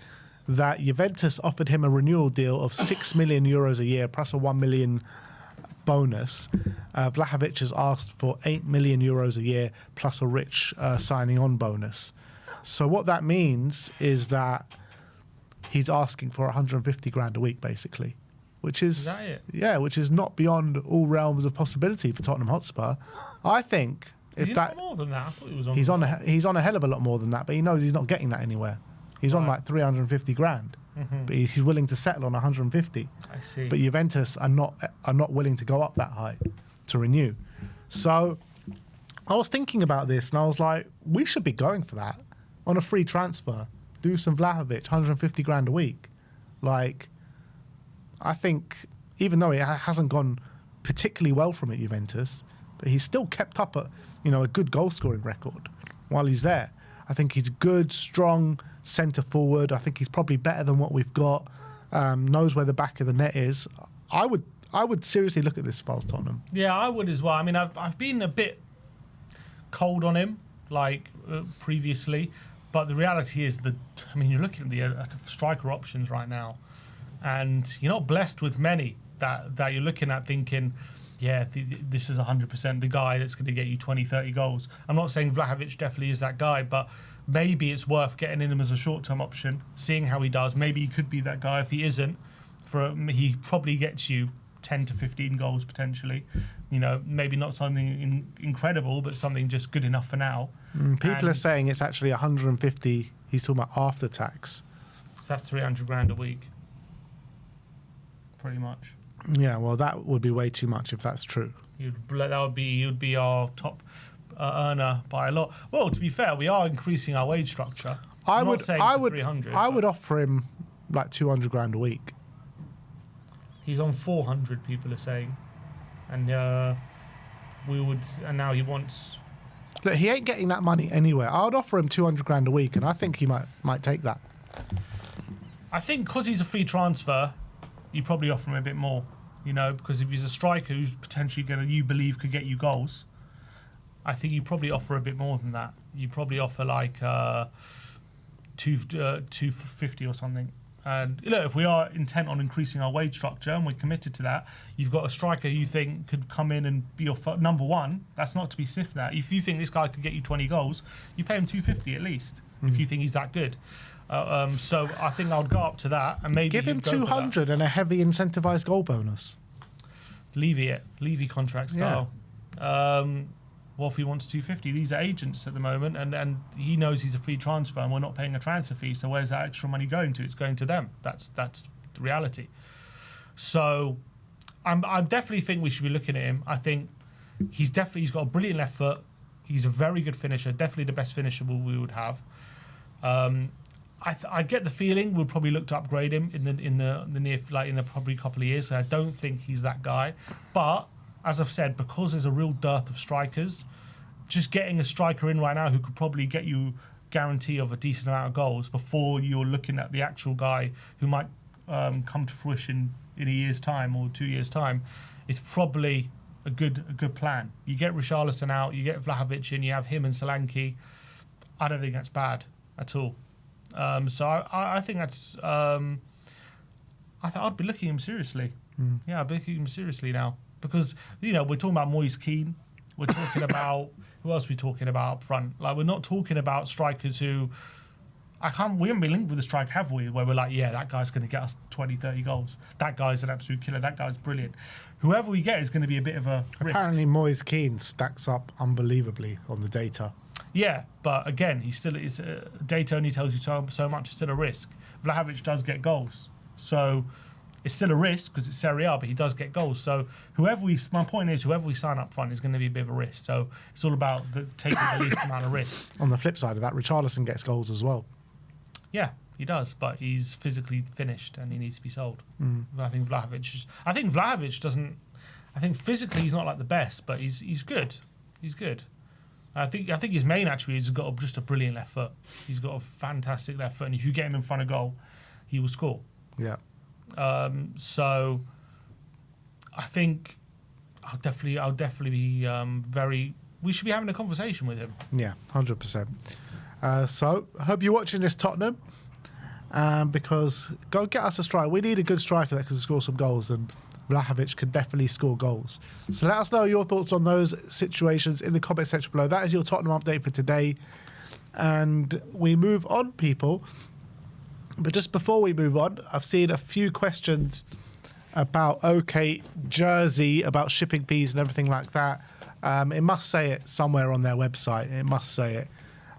that Juventus offered him a renewal deal of 6 million euros a year plus a 1 million bonus. Vlahovic has asked for 8 million euros a year plus a rich signing on bonus. So what that means is that he's asking for 150 grand a week, basically, which is that it? Yeah, which is not beyond all realms of possibility for Tottenham Hotspur. I think He's on more than that. I thought he was on. He's on a hell of a lot more than that, but he knows he's not getting that anywhere. He's on like 350 grand, but he's willing to settle on 150. I see. But Juventus are not willing to go up that high to renew. So I was thinking about this, and I was like, we should be going for that on a free transfer. Dusan Vlahovic, 150 grand a week. Like, I think even though it hasn't gone particularly well from at Juventus, but he's still kept up a good goal scoring record while he's there. I think he's good, strong centre forward. I think he's probably better than what we've got. Knows where the back of the net is. I would seriously look at this if I was Tottenham. Yeah, I would as well. I mean, I've been a bit cold on him previously, but the reality is you're looking at the striker options right now, and you're not blessed with many that you're looking at thinking, yeah, this is 100% the guy that's going to get you 20, 30 goals. I'm not saying Vlahovic definitely is that guy, but maybe it's worth getting in him as a short-term option, seeing how he does. Maybe he could be that guy. If he isn't, he probably gets you 10 to 15 goals potentially. Maybe not something incredible, but something just good enough for now. People are saying it's actually 150. He's talking about after tax. So that's 300 grand a week, pretty much. Yeah, well, that would be way too much if that's true. You'd be our top earner by a lot. Well, to be fair, we are increasing our wage structure. I would offer him like 200 grand a week. He's on 400, people are saying, and now he wants. Look, he ain't getting that money anywhere. I would offer him 200 grand a week, and I think he might take that. I think because he's a free transfer, you probably offer him a bit more, because if he's a striker who's potentially you believe could get you goals, I think you probably offer a bit more than that. You probably offer like 250 or something. And if we are intent on increasing our wage structure and we're committed to that, you've got a striker you think could come in and be your number one. That's not to be sniffed at. If you think this guy could get you 20 goals, you pay him 250 at least. If you think he's that good. So I think I would go up to that and maybe give him 200 and a heavy incentivized goal bonus. Levy contract style. Yeah. What if he wants 250? These are agents at the moment, and he knows he's a free transfer, and we're not paying a transfer fee. So where's that extra money going to? It's going to them. That's the reality. So I definitely think we should be looking at him. I think he's got a brilliant left foot. He's a very good finisher. Definitely the best finisher we would have. I get the feeling we'll probably look to upgrade him in the probably couple of years. So I don't think he's that guy, but as I've said, because there's a real dearth of strikers, just getting a striker in right now who could probably get you guarantee of a decent amount of goals before you're looking at the actual guy who might come to fruition in a year's time or 2 years' time, is probably a good plan. You get Richarlison out, you get Vlahovic in, you have him and Solanke. I don't think that's bad at all. So I think that's. I'd be looking at him seriously. Yeah, I'd be looking at him seriously now. Because, we're talking about Moise Kean. We're talking about who else are we talking about up front? Like, we're not talking about strikers who we haven't been linked with a strike, have we? Where we're like, yeah, that guy's going to get us 20, 30 goals. That guy's an absolute killer. That guy's brilliant. Whoever we get is going to be a bit of a risk. Apparently, Moise Keane stacks up unbelievably on the data. Yeah, but again, he still is. Data only tells you so much. It's still a risk. Vlahovic does get goals, so it's still a risk because it's Serie A, but he does get goals. So my point is, whoever we sign up front is going to be a bit of a risk. So it's all about taking the least amount of risk. On the flip side of that, Richarlison gets goals as well. Yeah, he does, but he's physically finished and he needs to be sold. I think Vlahovic doesn't. I think physically he's not like the best, but he's good. He's good. I think his main attribute is he's got just a brilliant left foot. He's got a fantastic left foot, and if you get him in front of goal, he will score. Yeah. So I think I'll definitely be very. We should be having a conversation with him. Yeah, 100%. So I hope you're watching this, Tottenham, because go get us a striker. We need a good striker that can score some goals, and Vlahovic can definitely score goals. So let us know your thoughts on those situations in the comment section below. That is your Tottenham update for today. And we move on, people. But just before we move on, I've seen a few questions about OK Jersey, about shipping fees and everything like that. It must say it somewhere on their website. It must say it.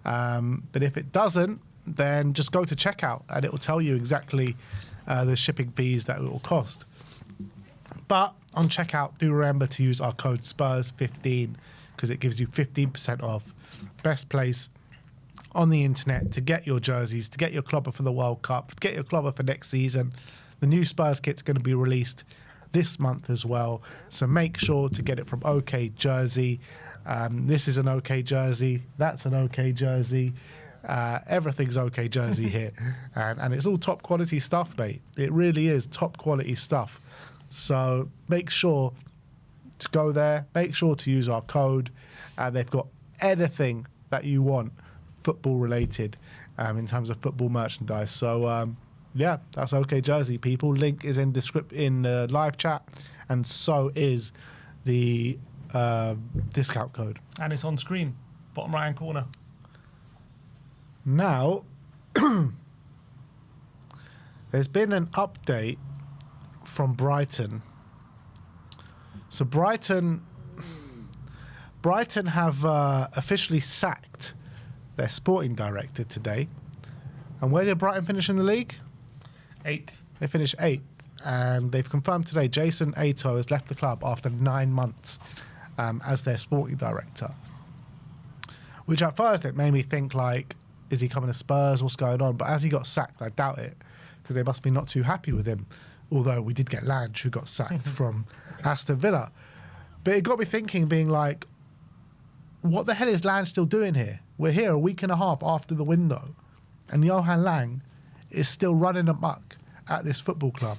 But if it doesn't, then just go to checkout and it will tell you exactly the shipping fees that it will cost. But on checkout, do remember to use our code SPURS15 because it gives you 15% off. Best place on the internet to get your jerseys, to get your clobber for the World Cup, to get your clobber for next season. The new Spurs kit's going to be released this month as well. So make sure to get it from OK Jersey. This is an OK Jersey. That's an OK Jersey. Everything's OK Jersey here. And it's all top quality stuff, mate. It really is top quality stuff. So make sure to go there. Make sure to use our code. They've got anything that you want football related in terms of football merchandise. So, yeah, that's OK Jersey, people. Link is in the live chat. And so is the discount code. And it's on screen, bottom right-hand corner. Now, there's been an update from Brighton. So Brighton have officially sacked their sporting director today. And where did Brighton finish in the league? 8th. They finished 8th. And they've confirmed today Jason Ato has left the club after 9 months as their sporting director. Which at first it made me think, like, is he coming to Spurs? What's going on? But as he got sacked, I doubt it, because they must be not too happy with him. Although we did get Lange, who got sacked from Aston Villa. But it got me thinking, being like, what the hell is Lange still doing here? We're here a week and a half after the window, and Johan Lange is still running amok at this football club.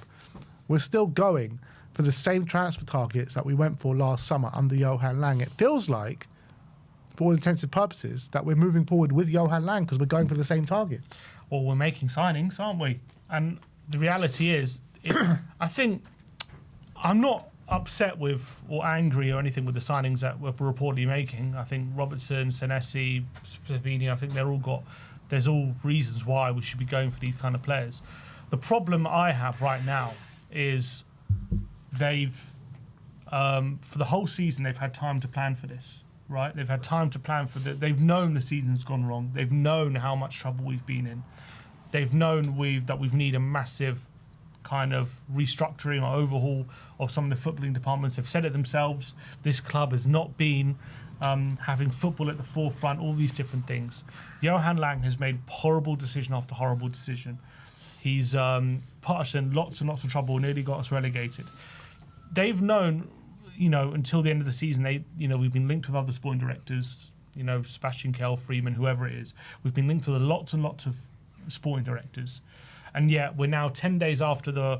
We're still going for the same transfer targets that we went for last summer under Johan Lange. It feels like, for all intents and purposes, that we're moving forward with Johan Lange because we're going for the same targets. Well, we're making signings, aren't we? And the reality is, I think I'm not upset with or angry or anything with the signings that we're reportedly making. I think Robertson, Senesi, Savini, I think there's all reasons why we should be going for these kind of players. The problem I have right now is they've, for the whole season, they've had time to plan for this, right? They've had time to plan for they've known the season's gone wrong. They've known how much trouble we've been in. They've known that we've need a massive kind of restructuring or overhaul of some of the footballing departments. They've said it themselves. This club has not been having football at the forefront, all these different things. Johan Lange has made horrible decision after horrible decision. He's put us in lots and lots of trouble, nearly got us relegated. They've known, until the end of the season, we've been linked with other sporting directors, Sebastian Kell, Freeman, whoever it is. We've been linked with lots and lots of sporting directors. And yet we're now 10 days after the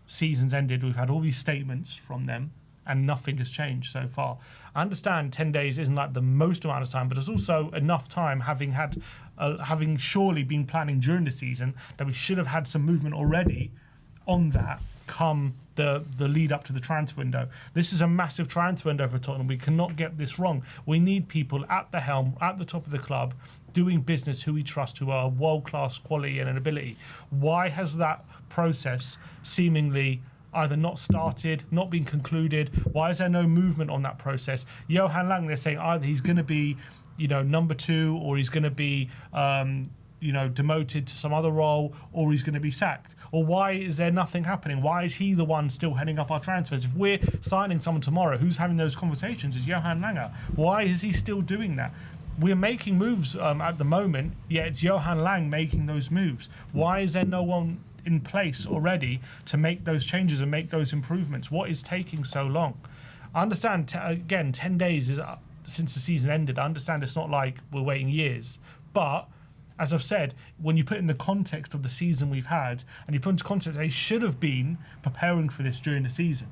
season's ended. We've had all these statements from them and nothing has changed so far. I understand 10 days isn't like the most amount of time, but it's also enough time, having surely been planning during the season, that we should have had some movement already on that come the lead up to the transfer window. This is a massive transfer window for Tottenham. We cannot get this wrong. We need people at the helm, at the top of the club, doing business who we trust, who are world-class quality and ability. Why has that process seemingly either not started, not been concluded? Why is there no movement on that process? Johan Lang, they're saying either he's going to be, number 2, or he's going to be, demoted to some other role, or he's going to be sacked. Or why is there nothing happening? Why is he the one still heading up our transfers? If we're signing someone tomorrow, who's having those conversations is Johan Langer. Why is he still doing that? We're making moves at the moment, yet it's Johan Lang making those moves. Why is there no one in place already to make those changes and make those improvements? What is taking so long? I understand, 10 days is since the season ended. I understand it's not like we're waiting years, but as I've said, when you put in the context of the season we've had, and you put into context they should have been preparing for this during the season.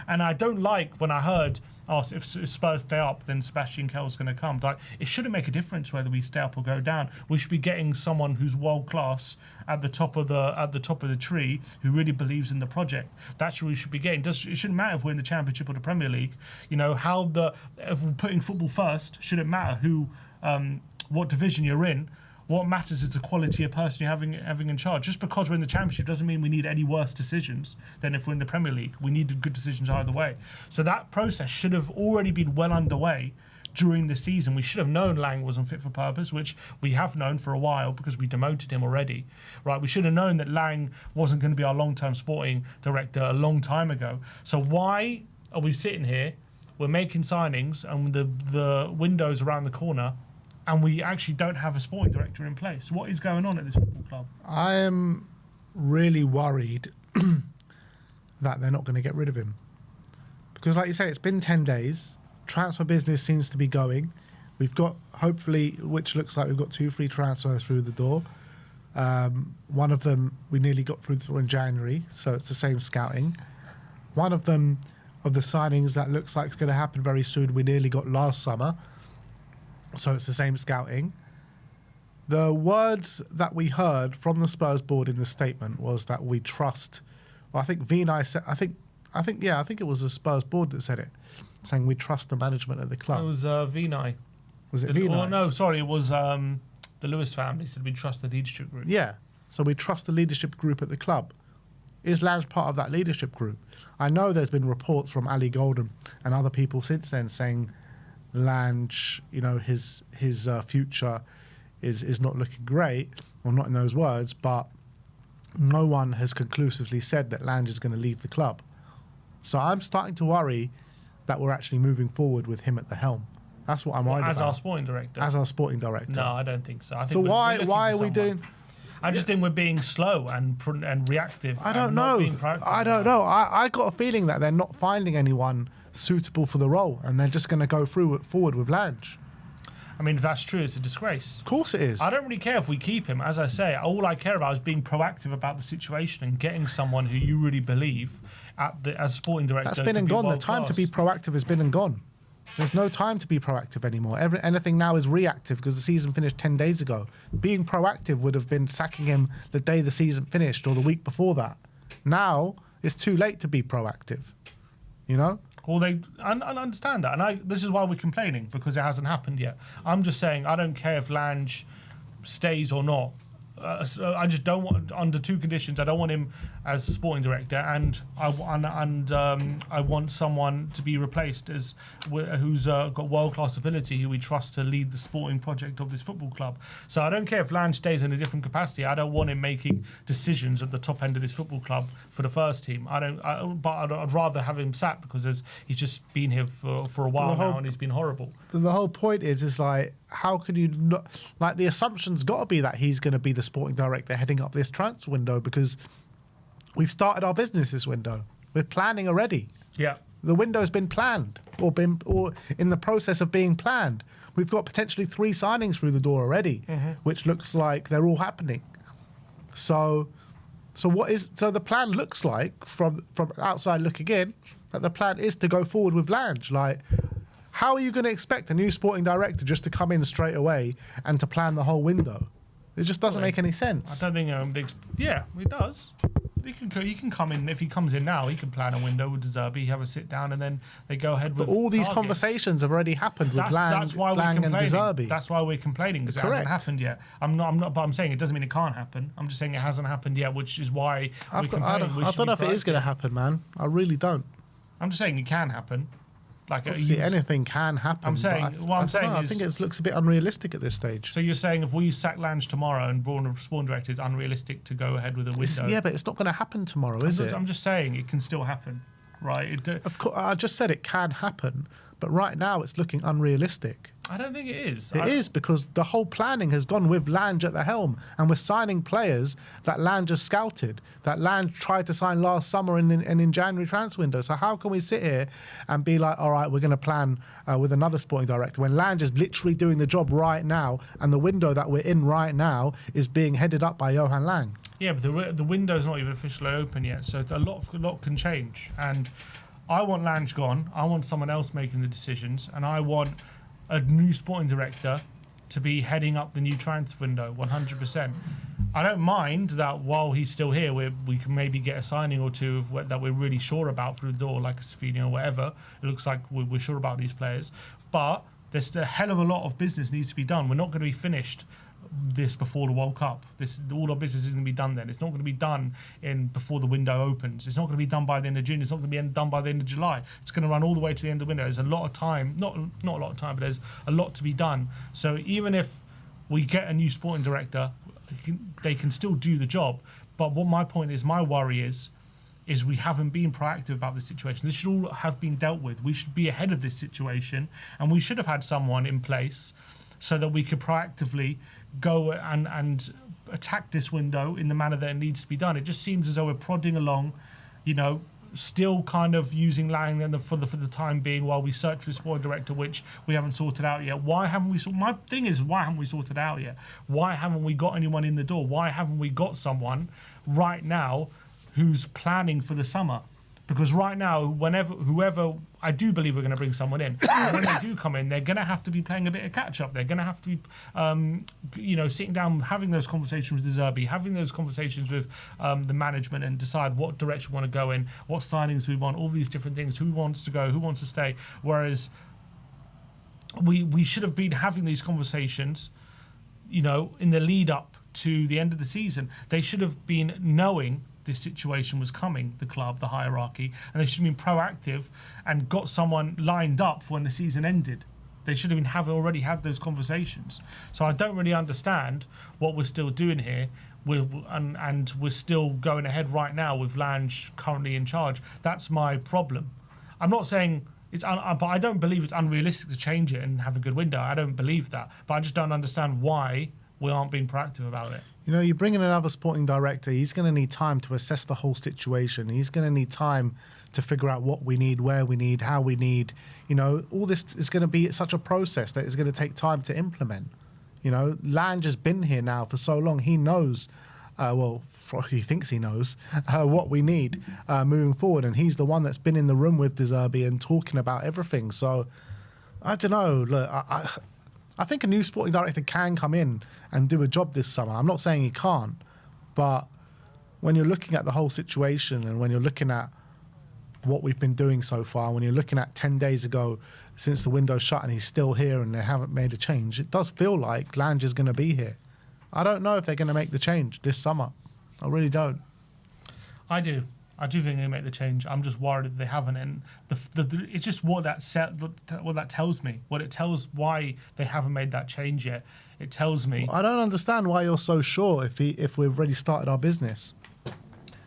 And I don't like when I heard, if Spurs stay up, then Sebastian Kell's going to come. Like, it shouldn't make a difference whether we stay up or go down. We should be getting someone who's world class at the top of the tree, who really believes in the project. That's what we should be getting. It shouldn't matter if we're in the Championship or the Premier League. If we're putting football first, shouldn't matter what division you're in. What matters is the quality of person you're having in charge. Just because we're in the Championship doesn't mean we need any worse decisions than if we're in the Premier League. We need good decisions either way. So that process should have already been well underway during the season. We should have known Lang wasn't fit for purpose, which we have known for a while because we demoted him already. Right? We should have known that Lang wasn't going to be our long-term sporting director a long time ago. So why are we sitting here? We're making signings and the window's around the corner, and we actually don't have a sporting director in place. What is going on at this football club? I am really worried that they're not going to get rid of him. Because like you say, it's been 10 days. Transfer business seems to be going. We've got, hopefully, which looks like we've got 2 free transfers through the door. One of them we nearly got through the door in January, so it's the same scouting. One of them, of the signings that looks like it's going to happen very soon, we nearly got last summer. So it's the same scouting. The words that we heard from the Spurs board in the statement was that we trust. Well, I think Vinay said. I think it was the Spurs board that said it, saying we trust the management of the club. It was Vinay. Was it Vinay? Oh no, sorry, it was the Lewis family said we trust the leadership group. Yeah, so we trust the leadership group at the club. Is Lange part of that leadership group? I know there's been reports from Ali Golden and other people since then saying Lange, his future is not looking great, or not in those words, but no one has conclusively said that Lange is going to leave the club. So I'm starting to worry that we're actually moving forward with him at the helm. That's what I'm worried about. As our sporting director? As our sporting director. No, I don't think so. I think so why are we doing... I just think we're being slow and reactive. I don't know. I don't know. I got a feeling that they're not finding anyone suitable for the role, and they're just going to go forward with Lange. I mean, if that's true, it's a disgrace. Of course it is. I don't really care if we keep him. As I say, all I care about is being proactive about the situation and getting someone who you really believe as sporting director. That's been and gone. The time to be proactive has been and gone. There's no time to be proactive anymore. Anything now is reactive because the season finished 10 days ago. Being proactive would have been sacking him the day the season finished or the week before that. Now it's too late to be proactive. Well, I understand that, and this is why we're complaining, because it hasn't happened yet. I'm just saying I don't care if Lange stays or not. I just don't want, under 2 conditions. I don't want him as sporting director, and I want someone to be replaced who's got world-class ability, who we trust to lead the sporting project of this football club. So I don't care if Lange stays in a different capacity. I don't want him making decisions at the top end of this football club for the first team. But I'd rather have him sacked because he's just been here for a while now, and he's been horrible. The whole point is like, how can you not, like, the assumption's got to be that he's going to be the sporting director heading up this transfer window, because we've started our business this window. We're planning already. Yeah. The window's been planned or in the process of being planned. We've got potentially 3 signings through the door already, which looks like they're all happening. So the plan looks like from outside looking in that the plan is to go forward with Lange. Like, how are you going to expect a new sporting director just to come in straight away and to plan the whole window? It just doesn't make any sense. I don't think. Yeah, it does. He can come in. If he comes in now, he can plan a window with De Zerbi, have a sit down, and then they go ahead with. But all these Targett. Conversations have already happened with That's why Lang we're and De complaining. Zerbi. That's why we're complaining, because it hasn't happened yet. I'm not. But I'm saying it doesn't mean it can't happen. I'm just saying it hasn't happened yet, which is why we're complaining. I don't know if it is going to happen, man. I really don't. I'm just saying it can happen. Like anything can happen. I'm saying I think it looks a bit unrealistic at this stage. So you're saying if we sack Lange tomorrow and Braun Spawn Director, it's unrealistic to go ahead with a window? Yeah, but it's not going to happen tomorrow, is it? I'm just saying it can still happen, right? Of course, I just said it can happen, but right now it's looking unrealistic. I don't think it is. It is, because the whole planning has gone with Lange at the helm, and we're signing players that Lange has scouted, that Lange tried to sign last summer and in January transfer window. So how can we sit here and be like, all right, we're going to plan with another sporting director when Lange is literally doing the job right now, and the window that we're in right now is being headed up by Johan Lang? Yeah, but the window's not even officially open yet, so a lot can change. And I want Lange gone. I want someone else making the decisions, and I want a new sporting director to be heading up the new transfer window 100%. I don't mind that while he's still here, we can maybe get a signing or two that we're really sure about through the door, like a Safini or whatever. It looks like we're sure about these players. But there's a hell of a lot of business needs to be done. We're not going to be finished this before the World Cup. All our business is going to be done then. It's not going to be done before the window opens. It's not going to be done by the end of June. It's not going to be done by the end of July. It's going to run all the way to the end of the window. There's a lot of time, not a lot of time, but there's a lot to be done. So even if we get a new sporting director, they can still do the job. But what my point is, my worry is we haven't been proactive about this situation. This should all have been dealt with. We should be ahead of this situation, and we should have had someone in place so that we could proactively go and attack this window in the manner that it needs to be done. It just seems as though we're prodding along, still kind of using Lang for the time being while we search for a sporting director, which we haven't sorted out yet. Why haven't we sorted out yet? Why haven't we got anyone in the door? Why haven't we got someone right now who's planning for the summer? Because right now, whoever, I do believe we're going to bring someone in. And when they do come in, they're going to have to be playing a bit of catch-up. They're going to have to be, sitting down, having those conversations with De Zerbi, having those conversations with the management, and decide what direction we want to go in, what signings we want, all these different things, who wants to go, who wants to stay. Whereas we should have been having these conversations, in the lead-up to the end of the season. They should have been knowing this situation was coming, the club, the hierarchy, and they should have been proactive and got someone lined up for when the season ended. They should have been already had those conversations. So I don't really understand what we're still doing here. And we're still going ahead right now with Lange currently in charge. That's my problem. I'm not saying but I don't believe it's unrealistic to change it and have a good window. I don't believe that. But I just don't understand why we aren't being proactive about it. You bring in another sporting director, he's going to need time to assess the whole situation. He's going to need time to figure out what we need, where we need, how we need. All this is going to be such a process that it's going to take time to implement. Lange has been here now for so long. He knows, he thinks he knows what we need moving forward. And he's the one that's been in the room with De Zerbi and talking about everything. So, I don't know. Look, I think a new sporting director can come in and do a job this summer. I'm not saying he can't, but when you're looking at the whole situation and when you're looking at what we've been doing so far, when you're looking at 10 days ago since the window's shut and he's still here and they haven't made a change, it does feel like Lange is going to be here. I don't know if they're going to make the change this summer. I really don't. I do think they make the change. I'm just worried that they haven't, and it's just what that tells me. What it tells why they haven't made that change yet. It tells me. I don't understand why you're so sure if we've already started our business.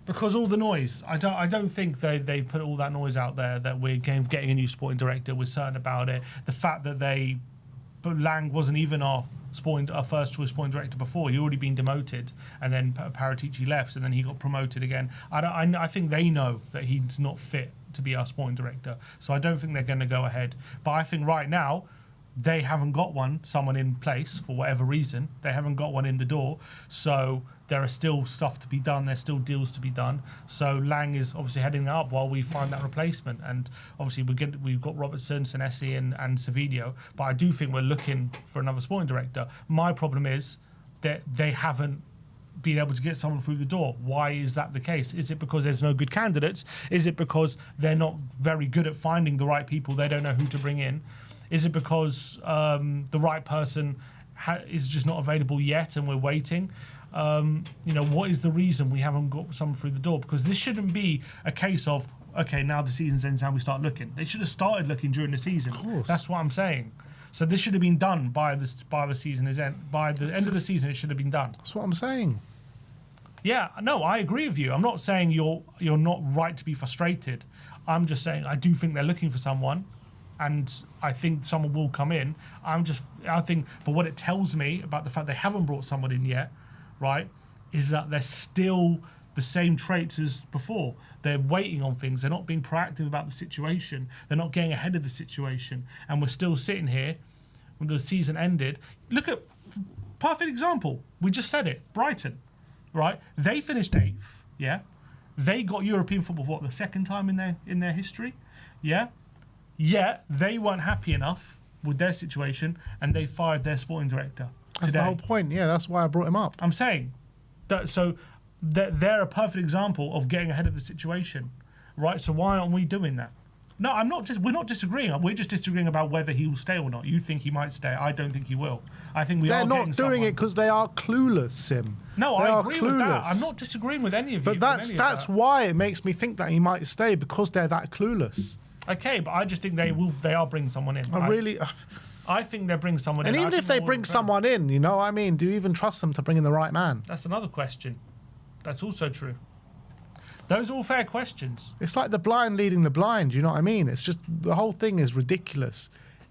Because all the noise. I don't think they put all that noise out there that we're getting a new sporting director. We're certain about it. The fact that Lang wasn't even our first choice sporting director before. He already been demoted, and then Paratici left, and then he got promoted again. I think they know that he's not fit to be our sporting director, so I don't think they're going to go ahead. But I think right now they haven't got someone in place for whatever reason. They haven't got one in the door, so there are still stuff to be done. There's still deals to be done. So Lang is obviously heading up while we find that replacement. And obviously we've got Robertson, Senesi and Savidio. But I do think we're looking for another sporting director. My problem is that they haven't being able to get someone through the door. Why is that the case? Is it because there's no good candidates? Is it because they're not very good at finding the right people? They don't know who to bring in? Is it because the right person is just not available yet and we're waiting? What is the reason we haven't got someone through the door? Because this shouldn't be a case of, okay, now the season's ends, now we start looking. They should have started looking during the season. Of course. That's what I'm saying. So this should have been done by the season is end. By the end of the season, it should have been done. That's what I'm saying. Yeah, no, I agree with you. I'm not saying you're not right to be frustrated. I'm just saying I do think they're looking for someone, and I think someone will come in. But what it tells me about the fact they haven't brought someone in yet, right, is that they're still the same traits as before. They're waiting on things. They're not being proactive about the situation. They're not getting ahead of the situation. And we're still sitting here when the season ended. Look at, perfect example. We just said it. Brighton, right? They finished 8th, yeah? They got European football, what, the second time in their history? Yeah? Yet they weren't happy enough with their situation and they fired their sporting director That's today. the whole point. Yeah, that's why I brought him up. I'm saying that, so they're a perfect example of getting ahead of the situation, right? So why aren't we doing that? No, we're not disagreeing. We're just disagreeing about whether he will stay or not. You think he might stay. I don't think he will. I think They're are not getting doing someone. it because they are clueless, Sim. No, They I are agree with that. clueless. I'm not disagreeing with any of you. But that's why it makes me think that he might stay, because they're that clueless. Okay, but I just think they are bringing someone in. I think they're bringing someone in. And even if they bring someone in, you know what I mean? Do you even trust them to bring in the right man? That's another question. That's also true. Those are all fair questions. It's like the blind leading the blind, you know what I mean? It's just, the whole thing is ridiculous.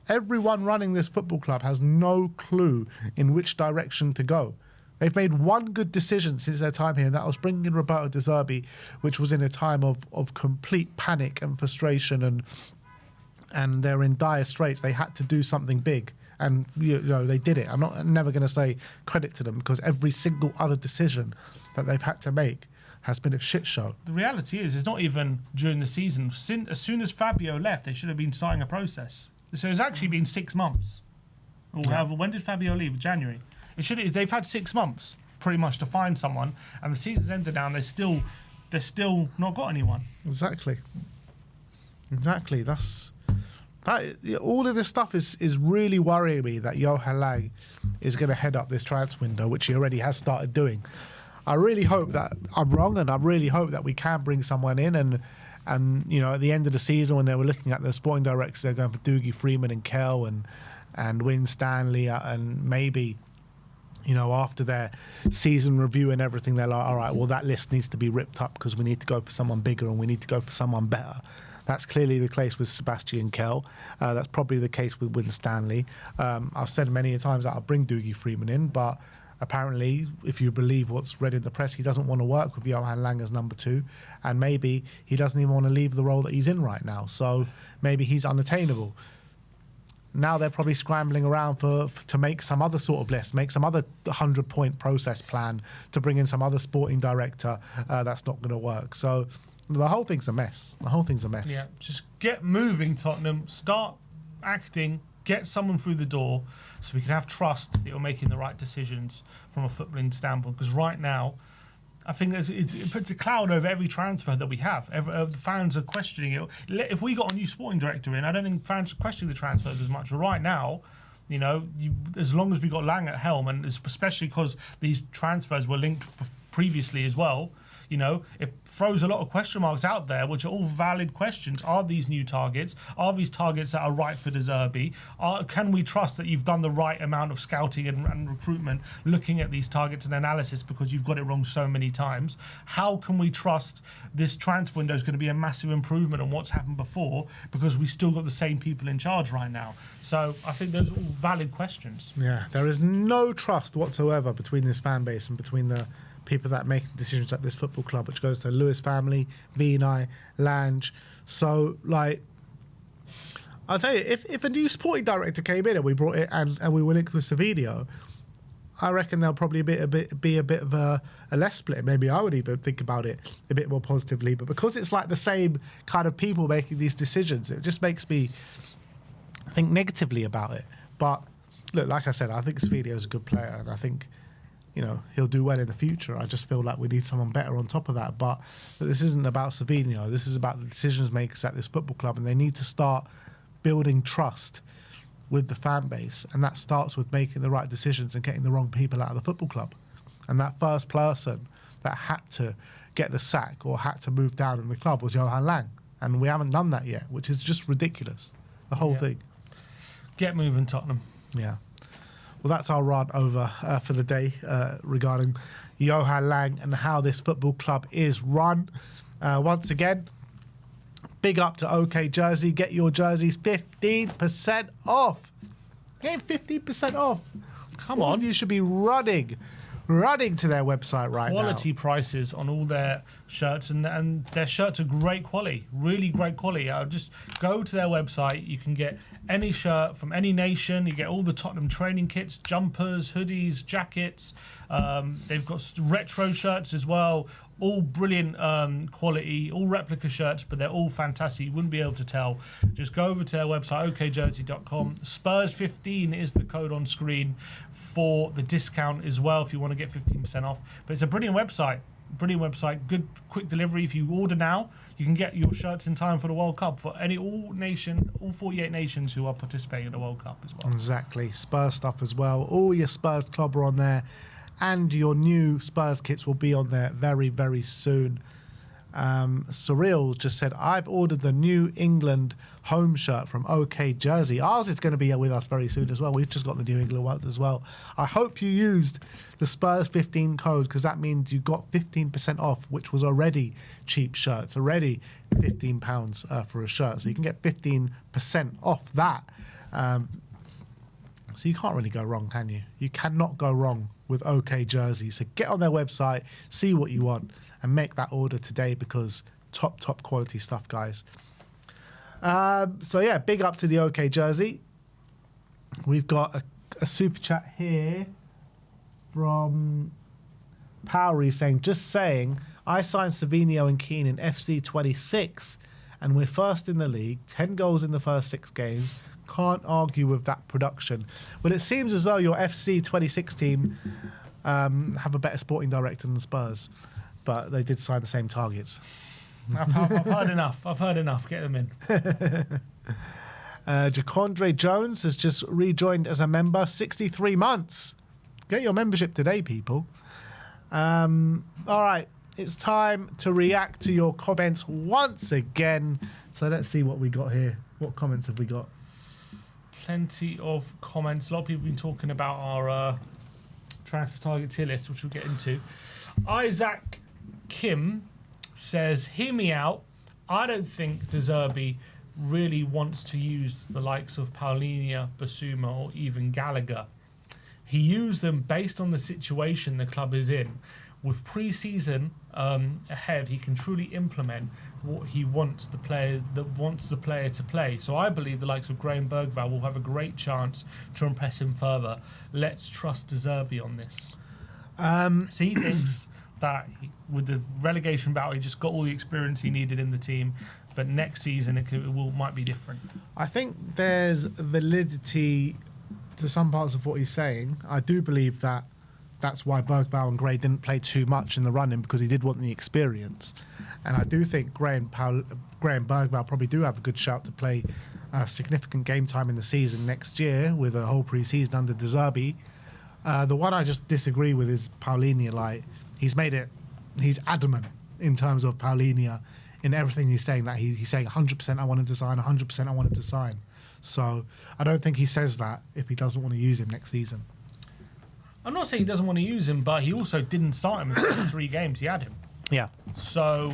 Everyone running this football club has no clue in which direction to go. They've made one good decision since their time here, and that was bringing in Roberto De Zerbi, which was in a time of complete panic and frustration, and they're in dire straits. They had to do something big, and they did it. I'm never going to say credit to them, because every single other decision that they've had to make has been a shit show. The reality is, it's not even during the season. As soon as Fabio left, they should have been starting a process. So it's actually been 6 months. However, when did Fabio leave? January. They've had 6 months pretty much to find someone, and the season's ended now, and they're still not got anyone. Exactly. All of this stuff is really worrying me, that Johan Lang is going to head up this transfer window, which he already has started doing. I really hope that I'm wrong, and I really hope that we can bring someone in, and at the end of the season, when they were looking at the sporting directors, they're going for Dougie Freeman and Kell and Win Stanley, and maybe after their season review and everything, they're like, all right, well, that list needs to be ripped up because we need to go for someone bigger and we need to go for someone better. That's clearly the case with Sebastian Kell. That's probably the case with Win Stanley. I've said many times that I'll bring Dougie Freeman in, but apparently, if you believe what's read in the press, he doesn't want to work with Johan Lang as number 2, and maybe he doesn't even want to leave the role that he's in right now. So maybe he's unattainable. Now they're probably scrambling around to make some other sort of list, make some other 100-point process plan to bring in some other sporting director. That's not going to work. So the whole thing's a mess. Yeah, just get moving, Tottenham. Start acting. Get someone through the door so we can have trust that you're making the right decisions from a footballing standpoint. Because right now, I think it puts a cloud over every transfer that we have. The fans are questioning it. If we got a new sporting director in, I don't think fans are questioning the transfers as much. But right now, as long as we got Lang at helm, and especially because these transfers were linked previously as well, it throws a lot of question marks out there, which are all valid questions. Are these new targets? Are these targets that are right for De Zerbi? Can we trust that you've done the right amount of scouting and recruitment, looking at these targets and analysis, because you've got it wrong so many times? How can we trust this transfer window is going to be a massive improvement on what's happened before, because we still got the same people in charge right now? So I think those are all valid questions. Yeah, there is no trust whatsoever between this fan base and between the people that make decisions at this football club, which goes to the Lewis family, Vinay, Lange. So, I'll tell you, if a new sporting director came in and we brought it and we were linked with Savinio, I reckon there'll probably be a bit of a less split. Maybe I would even think about it a bit more positively. But because it's like the same kind of people making these decisions, it just makes me think negatively about it. But look, like I said, I think Savinio's a good player, and I think he'll do well in the future. I just feel like we need someone better on top of that. But this isn't about Savinho. This is about the decisions makers at this football club, and they need to start building trust with the fan base, and that starts with making the right decisions and getting the wrong people out of the football club. And that first person that had to get the sack or had to move down in the club was Johan Lang, and we haven't done that yet, which is just ridiculous, the whole thing. Get moving, Tottenham. Yeah. Well, that's our rant over for the day regarding Johan Lang and how this football club is run. Once again, big up to OK Jersey. Get your jerseys 15% off. Get 15% off. Come on. You should be running to their website right now. Quality prices on all their shirts, and their shirts are great quality, really great quality. I'll just go to their website. You can get any shirt from any nation. You get all the Tottenham training kits, jumpers, hoodies, jackets. They've got retro shirts as well. All brilliant quality, all replica shirts, but they're all fantastic. You wouldn't be able to tell. Just go over to their website, okjersey.com. Spurs15 is the code on screen for the discount as well if you want to get 15% off. But it's a brilliant website. Good quick delivery. If you order now, you can get your shirts in time for the World Cup for all 48 nations who are participating in the World Cup as well. Exactly. Spurs stuff as well. All your Spurs club are on there. And your new Spurs kits will be on there very, very soon. Surreal just said, I've ordered the New England home shirt from OK Jersey. Ours is going to be with us very soon as well. We've just got the New England one as well. I hope you used the Spurs 15 code, because that means you got 15% off, which was already cheap shirts, already £15 for a shirt. So you can get 15% off that. So you can't really go wrong, can you? You cannot go wrong with OK Jersey. So get on their website, see what you want, and make that order today, because top quality stuff, guys. So yeah, big up to the OK Jersey. We've got a super chat here from Powery saying, I signed Savinho and Keane in FC 26 and we're first in the league, 10 goals in the first 6 games. Can't argue with that production. Well, it seems as though your FC 26 team have a better sporting director than the Spurs, but they did sign the same targets. I've heard enough. Get them in. Jacondre Jones has just rejoined as a member, 63 months. Get your membership today, people. All right, it's time to react to your comments once again. So let's see what we got here. What comments have we got? Plenty of comments. A lot of people have been talking about our transfer target tier list, which we'll get into. Isaac Kim says, hear me out. I don't think De Zerbi really wants to use the likes of Paulinho, Basuma, or even Gallagher. He used them based on the situation the club is in. With pre-season ahead, he can truly implement what he wants the player to play. So I believe the likes of Graham Bergvall will have a great chance to impress him further. Let's trust De Zerbi on this. So he thinks that with the relegation battle, he just got all the experience he needed in the team, but next season it might be different. I think there's validity to some parts of what he's saying. I do believe that that's why Bergvall and Gray didn't play too much in the run-in, because he did want the experience. And I do think Graham Bergvall probably do have a good shout to play significant game time in the season next year with a whole pre-season under De Zerbi. The one I just disagree with is Paulinho. Like, he's adamant in terms of Paulinho in everything he's saying, that he's saying 100% I want him to sign, 100% I want him to sign. So I don't think he says that if he doesn't want to use him next season. I'm not saying he doesn't want to use him, but he also didn't start him in the first 3 games he had him. Yeah. So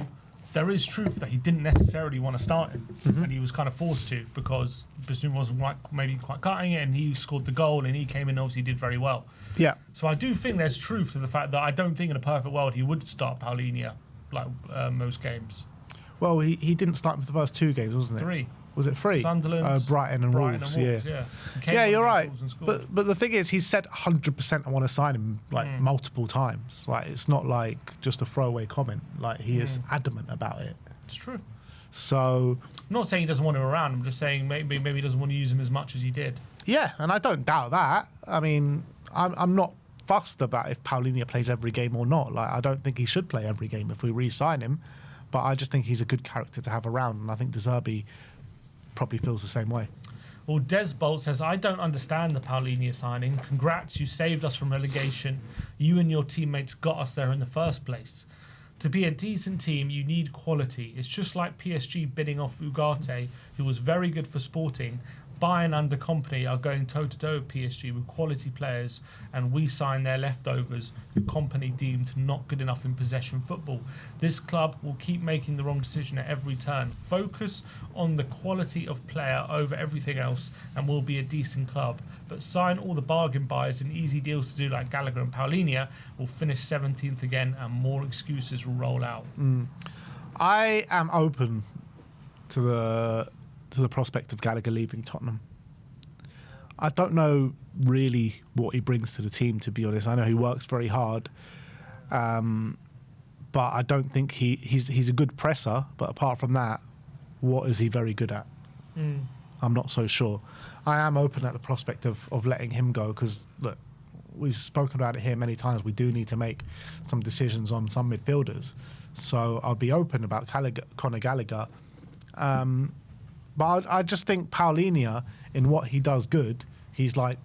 there is truth that he didn't necessarily want to start him, and he was kind of forced to, because Basuma wasn't maybe quite cutting it, and he scored the goal, and he came in and obviously did very well. Yeah. So I do think there's truth to the fact that I don't think in a perfect world he would start Paulinho like most games. Well, he didn't start him for the first 2 games, wasn't it? 3. Was it 3? Sunderland, Brighton and Wolves. Yeah. Yeah, you're right. But the thing is, he said 100% I want to sign him multiple times. Like, it's not like just a throwaway comment. Like, he is adamant about it. It's true. So I'm not saying he doesn't want him around. I'm just saying maybe he doesn't want to use him as much as he did. Yeah, and I don't doubt that. I mean, I'm not fussed about if Paulinho plays every game or not. Like, I don't think he should play every game if we re-sign him, but I just think he's a good character to have around, and I think De Zerbi probably feels the same way. Well, Des Bolt says, I don't understand the Paulinho signing. Congrats, you saved us from relegation. You and your teammates got us there in the first place. To be a decent team, you need quality. It's just like PSG bidding off Ugarte, who was very good for Sporting. Bayern under Company are going toe-to-toe with PSG with quality players, and we sign their leftovers, who Company deemed not good enough in possession football. This club will keep making the wrong decision at every turn. Focus on the quality of player over everything else, and we'll be a decent club. But sign all the bargain buys and easy deals to do like Gallagher and Paulinho. We'll finish 17th again, and more excuses will roll out. I am open to the prospect of Gallagher leaving Tottenham. I don't know really what he brings to the team, to be honest. I know he works very hard, but I don't think he's a good presser. But apart from that, what is he very good at? I'm not so sure. I am open at the prospect of letting him go because, look, we've spoken about it here many times. We do need to make some decisions on some midfielders. So I'll be open about Conor Gallagher. But I just think Paulinho, in what he does good, he's like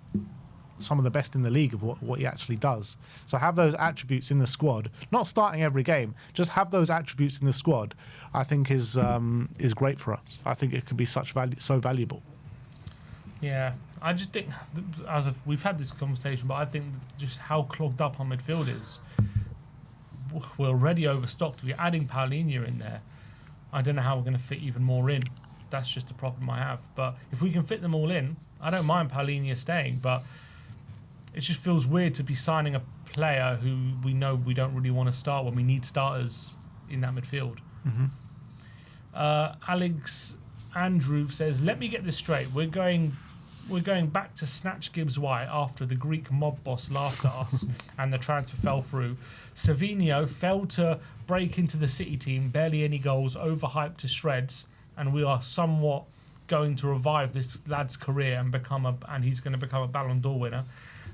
some of the best in the league of what he actually does. So have those attributes in the squad, not starting every game, just have those attributes in the squad, I think is great for us. I think it can be so valuable. Yeah, I just think, we've had this conversation, but I think just how clogged up our midfield is. We're already overstocked. We're adding Paulinho in there. I don't know how we're going to fit even more in. That's just the problem I have. But if we can fit them all in, I don't mind Paulinho staying, but it just feels weird to be signing a player who we know we don't really want to start when we need starters in that midfield. Alex Andrew says, let me get this straight. We're going back to snatch Gibbs White after the Greek mob boss laughed at us and the transfer fell through. Savinho failed to break into the City team, barely any goals, overhyped to shreds, and we are somewhat going to revive this lad's career and he's going to become a Ballon d'Or winner.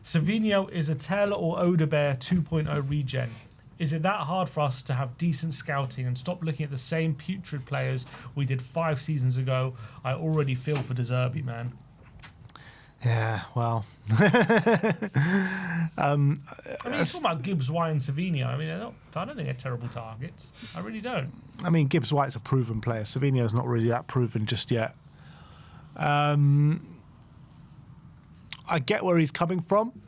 Savinho is a Taylor or Odebear 2.0 regen. Is it that hard for us to have decent scouting and stop looking at the same putrid players we did 5 seasons ago? I already feel for De Zerbi, man. Yeah, well. I mean, you're talking about Gibbs, White and Savinho. I mean, I don't think they're terrible targets. I really don't. I mean, Gibbs White's a proven player. Savinho's not really that proven just yet. I get where he's coming from,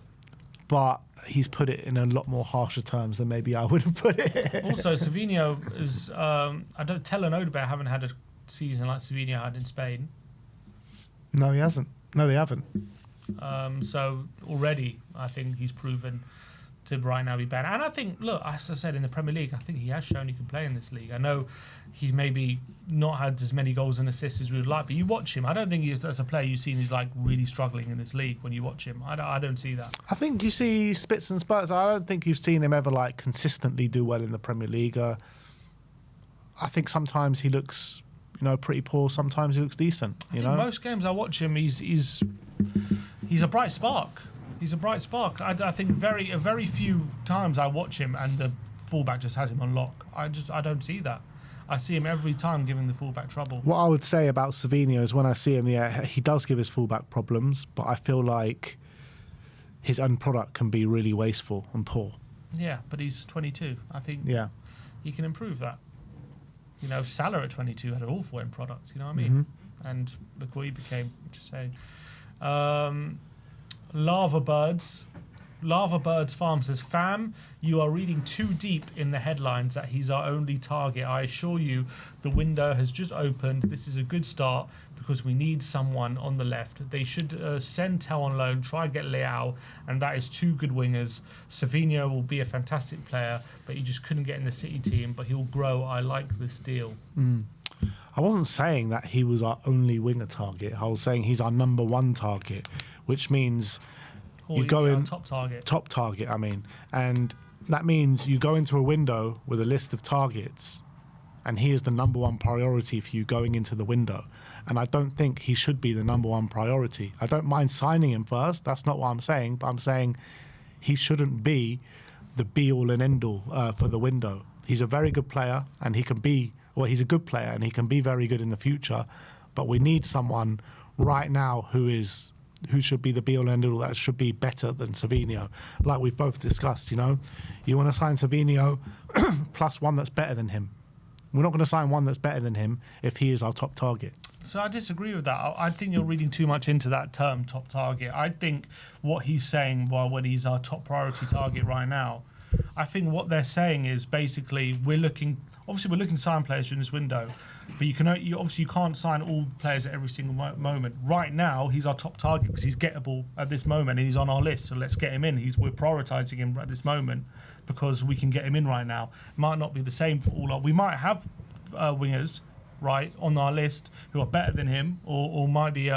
but he's put it in a lot more harsher terms than maybe I would have put it. Also, Savinho is... Taylor and Odebear haven't had a season like Savinho had in Spain. No, he hasn't. No, they haven't. So already, I think he's proven to right now be bad. And I think, look, as I said, in the Premier League, I think he has shown he can play in this league. I know he's maybe not had as many goals and assists as we would like, but you watch him. I don't think as a player you've seen he's like really struggling in this league when you watch him. I don't see that. I think you see spits and spurts. I don't think you've seen him ever like consistently do well in the Premier League. I think sometimes he looks... pretty poor. Sometimes he looks decent. I think most games I watch him, he's a bright spark. He's a bright spark. I think very few times I watch him and the fullback just has him on lock. I don't see that. I see him every time giving the fullback trouble. What I would say about Savinho is when I see him, yeah, he does give his fullback problems, but I feel like his end product can be really wasteful and poor. Yeah, but he's 22. I think he can improve that. Salah at 22 had an awful end product, you know what I mean? And look what he became, just saying. Lava Birds Farm says, fam, you are reading too deep in the headlines that he's our only target. I assure you, the window has just opened. This is a good start because we need someone on the left. They should send Tell on loan, try get Leao, and that is 2 good wingers. Savinho will be a fantastic player, but he just couldn't get in the City team, but he'll grow. I like this deal. I wasn't saying that he was our only winger target. I was saying he's our number 1 target, which means you go in... Top target. Top target, I mean. And that means you go into a window with a list of targets, and he is the number 1 priority for you going into the window. And I don't think he should be the number 1 priority. I don't mind signing him first. That's not what I'm saying. But I'm saying he shouldn't be the be-all and end-all for the window. He's a very good player, and he can be, well, he's a good player, and he can be very good in the future. But we need someone right now who should be the be-all and end-all, that should be better than Savinho. Like we've both discussed, you know. You want to sign Savinho plus one that's better than him. We're not going to sign one that's better than him if he is our top target. So I disagree with that. I think you're reading too much into that term, top target. I think what he's saying, well, when he's our top priority target right now, I think what they're saying is basically we're looking to sign players during this window, but you can't sign all players at every single moment. Right now, he's our top target because he's gettable at this moment and he's on our list. So let's get him in. We're prioritising him at this moment because we can get him in right now. It might not be the same for all. We might have wingers right on our list who are better than him, or might be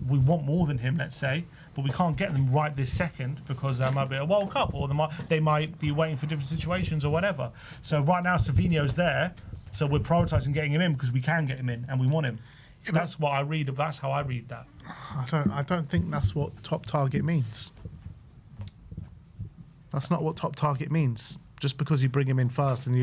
we want more than him, let's say, but we can't get them right this second because there might be a World Cup, or they might be waiting for different situations or whatever. So right now Savinho's there, so we're prioritising getting him in because we can get him in and we want him. Yeah, that's what I read. That's how I read that. I don't think that's what top target means. That's not what top target means. Just because you bring him in first and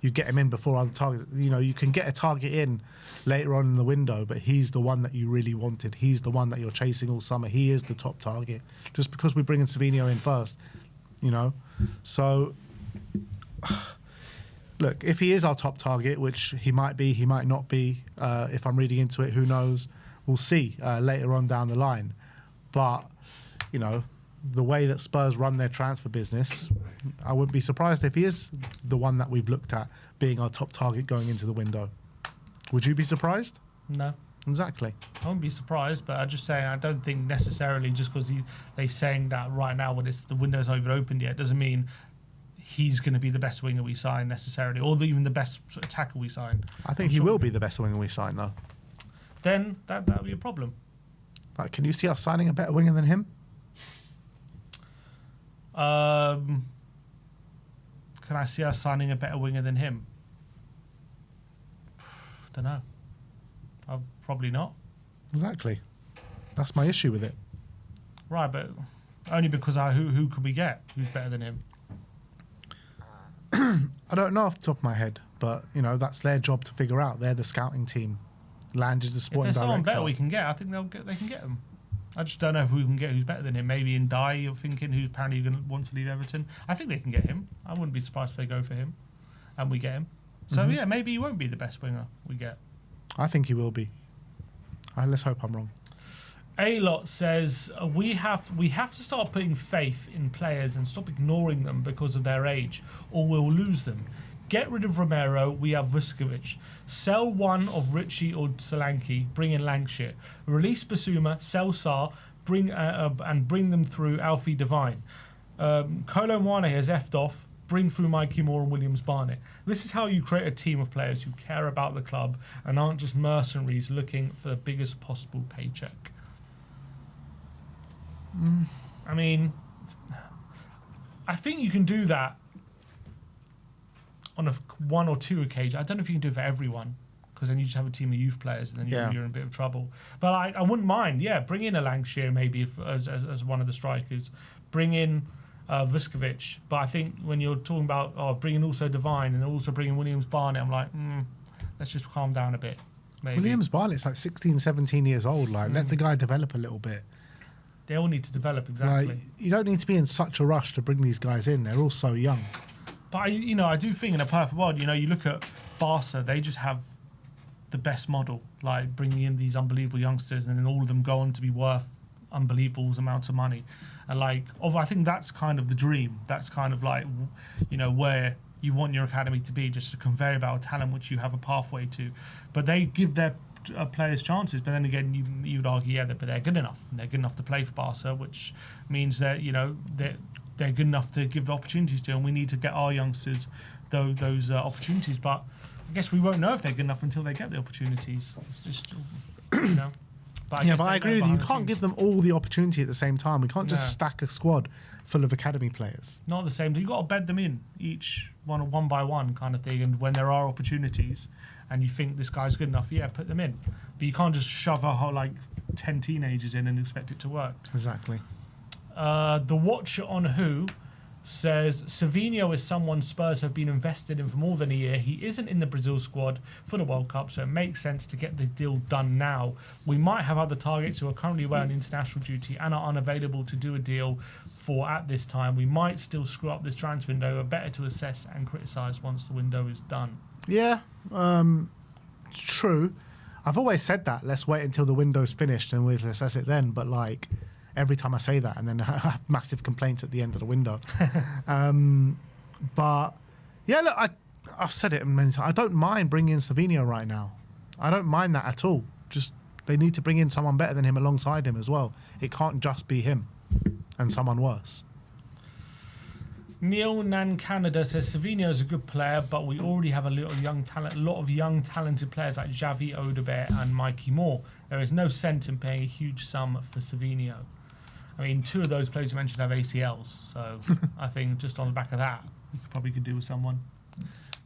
you get him in before other targets, you know, you can get a target in later on in the window, but he's the one that you really wanted. He's the one that you're chasing all summer. He is the top target. Just because we bring in Savinho in first, you know. So, look, if he is our top target, which he might be, he might not be. If I'm reading into it, who knows? We'll see later on down the line. But, you know, the way that Spurs run their transfer business, I wouldn't be surprised if he is the one that we've looked at being our top target going into the window. Would you be surprised? No. Exactly. I wouldn't be surprised, but I'm just saying I don't think necessarily just because they're saying that right now when the window's not even opened yet doesn't mean he's going to be the best winger we sign necessarily, or even the best attacker we sign. I think he will be the best winger we sign, though. Then that would be a problem. Like, can you see us signing a better winger than him? Can I see us signing a better winger than him? Don't know. Probably not. Exactly. That's my issue with it. Right, but only because who could we get? Who's better than him? I don't know off the top of my head, but you know that's their job to figure out. They're the scouting team. Land is the sporting if there's director. Someone better we can get, I think they can get him. I just don't know who we can get who's better than him. Maybe in Dye, you're thinking, who's apparently going to want to leave Everton. I think they can get him. I wouldn't be surprised if they go for him and we get him. So, yeah, maybe he won't be the best winger we get. I think he will be. Let's hope I'm wrong. A-Lot says, we have to start putting faith in players and stop ignoring them because of their age, or we'll lose them. Get rid of Romero, we have Vuskovic. Sell one of Richie or Solanke, bring in Lancashire. Release Basuma, sell Sarr, bring them through Alfie Devine. Kolo Muane has effed off, bring through Mikey Moore and Williams Barnett. This is how you create a team of players who care about the club and aren't just mercenaries looking for the biggest possible paycheck. I mean, I think you can do that on one or two occasions. I don't know if you can do it for everyone, because then you just have a team of youth players and then you're in a bit of trouble. But I wouldn't mind, bring in a Lancashire maybe as one of the strikers. Bring in Vuskovic. But I think when you're talking about bringing also Devine and also bringing Williams Barnett, I'm like, let's just calm down a bit. Maybe. Williams Barnett's like 16, 17 years old. Like, let the guy develop a little bit. They all need to develop, exactly. Like, you don't need to be in such a rush to bring these guys in. They're all so young. But I do think in a perfect world, you look at Barca, they just have the best model, like bringing in these unbelievable youngsters, and then all of them go on to be worth unbelievable amounts of money. And I think that's kind of the dream. That's kind of like, where you want your academy to be, just a conveyor belt of talent which you have a pathway to. But they give their players chances. But then again, you'd argue, but they're good enough. And they're good enough to play for Barca, which means that they're good enough to give the opportunities to, and we need to get our youngsters those opportunities. But I guess we won't know if they're good enough until they get the opportunities. It's just, But I agree with you. You can't give them all the opportunity at the same time. We can't just stack a squad full of academy players. Not at the same time. You've got to bed them in, each one by one kind of thing. And when there are opportunities and you think this guy's good enough, put them in. But you can't just shove a whole 10 teenagers in and expect it to work. Exactly. The Watcher on Who says Savinho is someone Spurs have been invested in for more than a year. He isn't in the Brazil squad for the World Cup, so it makes sense to get the deal done now. We might have other targets who are currently away on international duty and are unavailable to do a deal for at this time. We might still screw up this transfer window, but better to assess and criticise once the window is done. Yeah, it's true. I've always said that. Let's wait until the window's finished and we'll assess it then. But like every time I say that, and then I have massive complaints at the end of the window. But yeah, look, I've said it many times. I don't mind bringing in Savinho right now. I don't mind that at all. Just they need to bring in someone better than him alongside him as well. It can't just be him and someone worse. Neil Nan Canada says Savinho is a good player, but we already have a lot of young talented players like Xavi, Odobert and Mikey Moore. There is no sense in paying a huge sum for Savinho. I mean, 2 of those players you mentioned have ACLs, so I think just on the back of that, we probably could do with someone.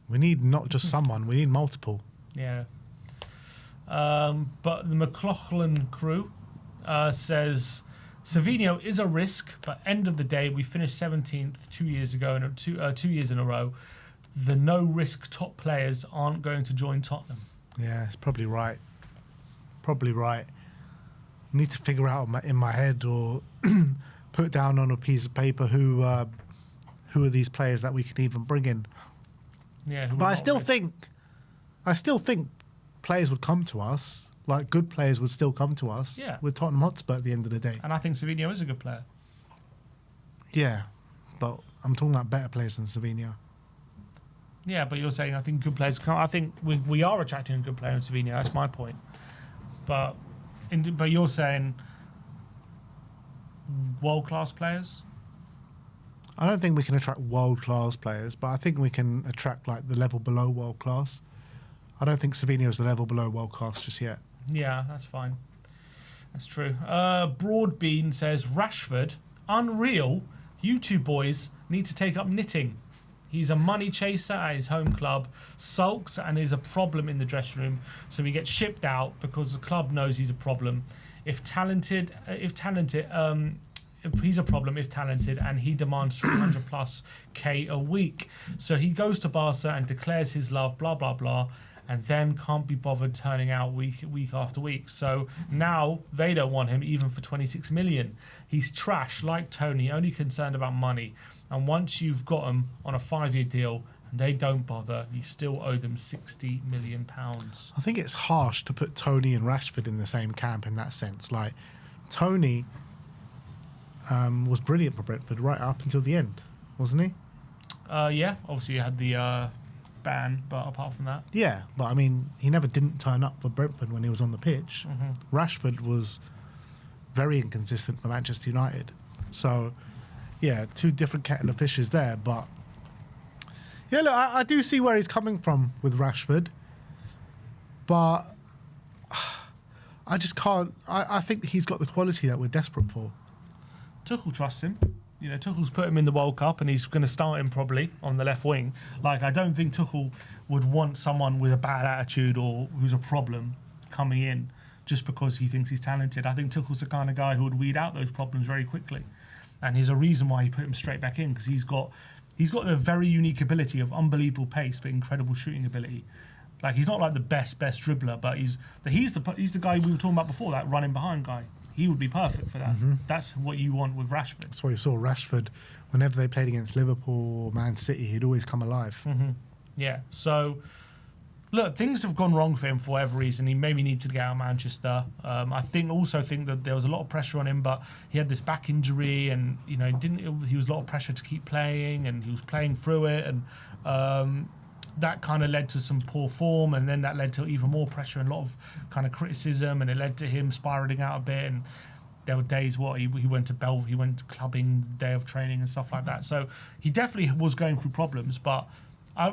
We need not just someone, we need multiple. Yeah. But the McLaughlin crew says Savinho is a risk, but end of the day, we finished 17th 2 years ago and 2 years in a row. The no-risk top players aren't going to join Tottenham. Yeah, it's probably right. Probably right. Need to figure out in my head or put down on a piece of paper who are these players that we can even bring in. Yeah, but I still think players would come to us. Like good players would still come to us. Yeah. With Tottenham Hotspur at the end of the day. And I think Savinho is a good player. Yeah, but I'm talking about better players than Savinho. Yeah, but you're saying I think good players. I think we are attracting a good player in Savinho. That's my point. But you're saying world-class players? I don't think we can attract world-class players, but I think we can attract like the level below world-class. I don't think Savinho's the level below world-class just yet. Yeah, that's fine. That's true. Broadbean says, Rashford, unreal. You two boys need to take up knitting. He's a money chaser at his home club, sulks and is a problem in the dressing room, so he gets shipped out because the club knows he's a problem. If he's a problem, if talented, and he demands 300 plus K a week. So he goes to Barca and declares his love, blah, blah, blah, and then can't be bothered turning out week after week. So now they don't want him even for 26 million. He's trash, like Tony, only concerned about money. And once you've got him on a 5-year deal and they don't bother, you still owe them £60 million. I think it's harsh to put Tony and Rashford in the same camp in that sense. Like, Tony was brilliant for Brentford right up until the end, wasn't he? Yeah, obviously you had the ban, but apart from that. Yeah, but I mean, he never didn't turn up for Brentford when he was on the pitch. Mm-hmm. Rashford was very inconsistent for Manchester United. So, yeah, 2 different kettle of fishes there. But, yeah, look, I do see where he's coming from with Rashford. But I just can't... I think he's got the quality that we're desperate for. Tuchel trusts him. You know, Tuchel's put him in the World Cup and he's going to start him probably on the left wing. Like, I don't think Tuchel would want someone with a bad attitude or who's a problem coming in just because he thinks he's talented. I think Tuchel's the kind of guy who would weed out those problems very quickly. And there's a reason why he put him straight back in, because he's got a very unique ability of unbelievable pace but incredible shooting ability. Like, he's not like the best dribbler, but he's the guy we were talking about before, that running behind guy. He would be perfect for that. Mm-hmm. That's what you want with Rashford. That's why you saw Rashford, whenever they played against Liverpool or Man City, he'd always come alive. Mm-hmm. Yeah, so, look, things have gone wrong for him for whatever reason. He maybe needed to get out of Manchester. I think that there was a lot of pressure on him, but he had this back injury and, you know, he was a lot of pressure to keep playing and he was playing through it and that kind of led to some poor form, and then that led to even more pressure and a lot of kind of criticism, and it led to him spiraling out a bit. And there were days he went he went clubbing day of training and stuff like that. So he definitely was going through problems. But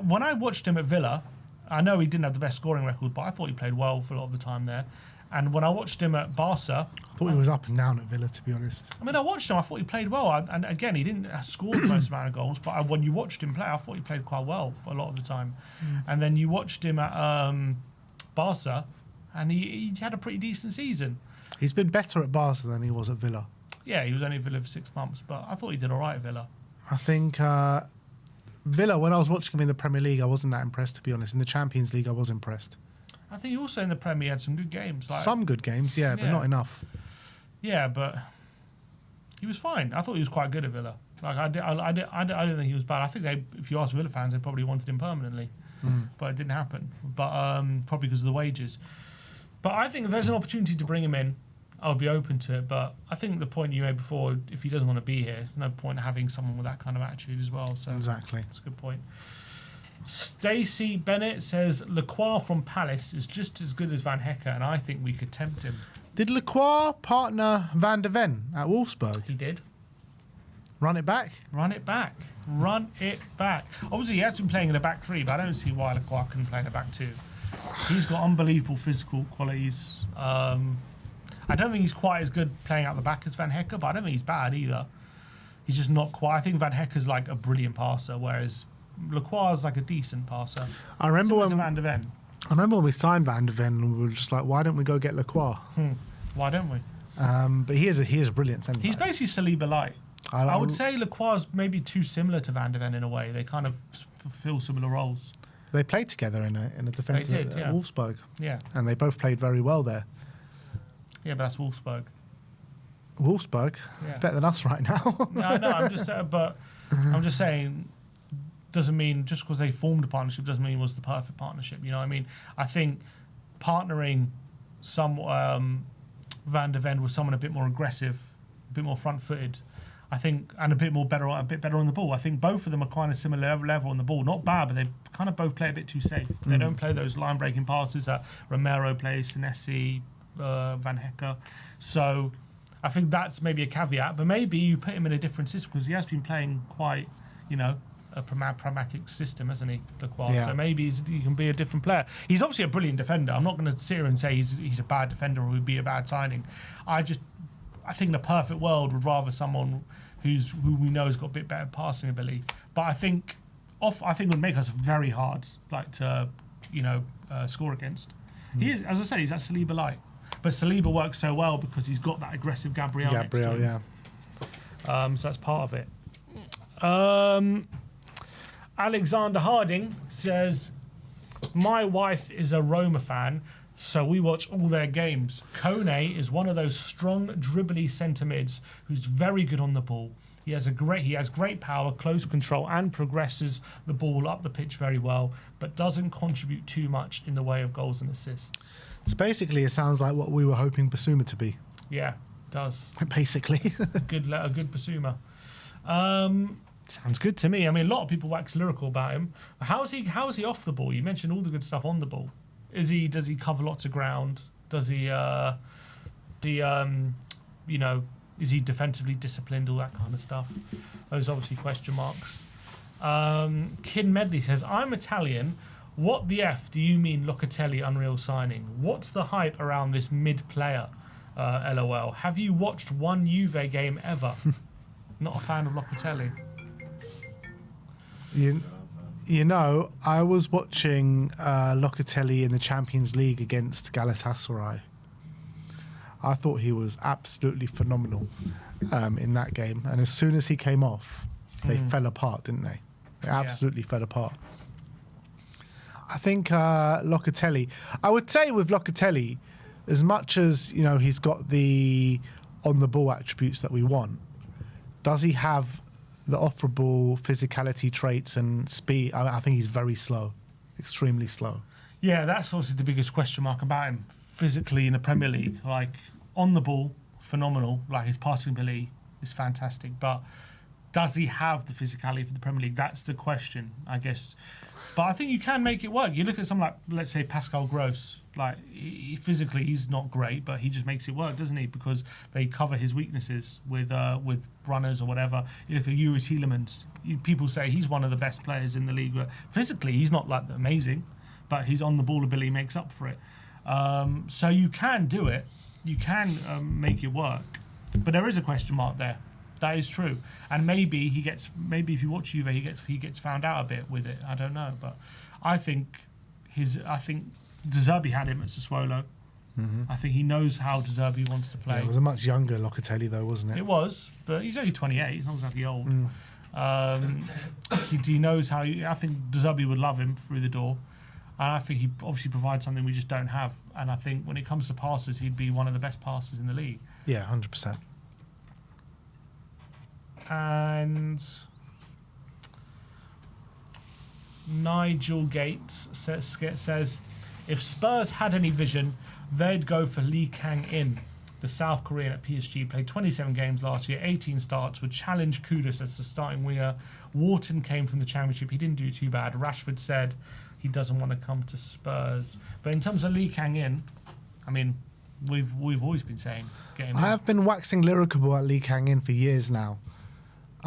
when I watched him at Villa, I know he didn't have the best scoring record, but I thought he played well for a lot of the time there. And when I watched him at Barca... I thought he was up and down at Villa, to be honest. I mean, I watched him. I thought he played well. And again, he didn't score the most amount of goals, but when you watched him play, I thought he played quite well a lot of the time. Mm. And then you watched him at Barca, and he had a pretty decent season. He's been better at Barca than he was at Villa. Yeah, he was only at Villa for 6 months, but I thought he did all right at Villa. I think Villa, when I was watching him in the Premier League, I wasn't that impressed, to be honest. In the Champions League, I was impressed. I think also in the Premier he had some good games. Like, Some good games, yeah, but Yeah. not enough. yeah, but he was fine. I thought he was quite good at Villa. Like I don't think he was bad. I think if you ask Villa fans, they probably wanted him permanently, but it didn't happen. But probably because of the wages. But I think if there's an opportunity to bring him in, I would be open to it. But I think the point you made before, if he doesn't want to be here, there's no point having someone with that kind of attitude as well. So Exactly. that's a good point. Stacey Bennett says Lacroix from Palace is just as good as Van Hecke, and I think we could tempt him. Did Lacroix partner Van de Ven at Wolfsburg? He did. Run it back? Run it back. Run it back. Obviously, he has been playing in a back three, but I don't see why Lacroix couldn't play in a back two. He's got unbelievable physical qualities. I don't think he's quite as good playing out the back as Van Hecke, but I don't think he's bad either. He's just not quite. I think Van Hecke's like a brilliant passer, whereas Lacroix is like a decent passer. I remember Similar to when Van de Ven. we signed Van de Ven, and we were just like, why don't we go get Lacroix? Why don't we? But he is a brilliant centre He's back. basically Saliba light. I would say Lacroix is maybe too similar to Van de Ven in a way. They kind of fulfill similar roles. They played together in a defence They did, at yeah. Wolfsburg, Yeah. and they both played very well there. Yeah, but that's Wolfsburg. Wolfsburg, Yeah. better than us right now. No, I'm just saying, doesn't mean just because they formed a partnership doesn't mean it was the perfect partnership. You know what I mean? I think partnering some Van de Ven with someone a bit more aggressive, a bit more front-footed, I think, and a bit better on the ball. I think both of them are kind of similar level on the ball. Not bad, but they kind of both play a bit too safe. They don't play those line-breaking passes that Romero plays, Senesi, Van Hecke. So I think that's maybe a caveat, but maybe you put him in a different system because he has been playing quite, a pragmatic system, hasn't he, Lacroix? Yeah. So maybe he can be a different player. He's obviously a brilliant defender. I'm not going to sit here and say he's a bad defender or would be a bad signing. I think the perfect world would rather someone who we know has got a bit better passing ability. But I think it would make us very hard, to score against. He is, as I said, he's at Saliba light. But Saliba works so well because he's got that aggressive Gabriel next to him. Yeah. So that's part of it. Alexander Harding says, my wife is a Roma fan, so we watch all their games. Kone is one of those strong, dribbly centre mids who's very good on the ball. He has great power, close control, and progresses the ball up the pitch very well, but doesn't contribute too much in the way of goals and assists. So basically, it sounds like what we were hoping Basuma to be. Yeah, it does. Basically. a good Basuma. Sounds good to me. I mean, a lot of people wax lyrical about him. How is he off the ball? You mentioned all the good stuff on the ball. Does he cover lots of ground? Does he is he defensively disciplined? All that kind of stuff. Those obviously question marks. Kid Medley says, I'm Italian. What the F do you mean Locatelli unreal signing? What's the hype around this mid player? LOL. Have you watched one Juve game ever? Not a fan of Locatelli. I was watching Locatelli in the Champions League against Galatasaray. I thought he was absolutely phenomenal in that game. And as soon as he came off, they fell apart, didn't they? They absolutely fell apart. I think Locatelli, I would say with Locatelli, as much as he's got the on-the-ball attributes that we want, does he have the off-the-ball physicality traits and speed? I think he's very slow, extremely slow. Yeah, that's obviously the biggest question mark about him physically in the Premier League. Like, on the ball, phenomenal. Like, his passing ability is fantastic. But does he have the physicality for the Premier League? That's the question, I guess. But I think you can make it work. You look at someone like, let's say, Pascal Gross. Like, physically, he's not great, but he just makes it work, doesn't he? Because they cover his weaknesses with runners or whatever. You look at Yuri Tielemans. People say he's one of the best players in the league. But physically, he's not like amazing, but his on-the-ball ability makes up for it. So you can do it. You can make it work. But there is a question mark there. That is true. And maybe if you watch Juve, he gets found out a bit with it. I don't know. But I think De Zerbi had him at Sassuolo. I think he knows how De Zerbi wants to play. Yeah, it was a much younger Locatelli, though, wasn't it? It was, but he's only 28. He's not exactly old. He knows how. I think De Zerbi would love him through the door, and I think he obviously provides something we just don't have. And I think when it comes to passes, he'd be one of the best passers in the league. Yeah, 100%. And Nigel Gates says, if Spurs had any vision, they'd go for Lee Kang-in. The South Korean at PSG played 27 games last year, 18 starts, would challenge Kudus as the starting winger. Wharton came from the Championship. He didn't do too bad. Rashford said he doesn't want to come to Spurs. But in terms of Lee Kang-in, I mean, we've always been saying get him in. I have been waxing lyrical about Lee Kang-in for years now.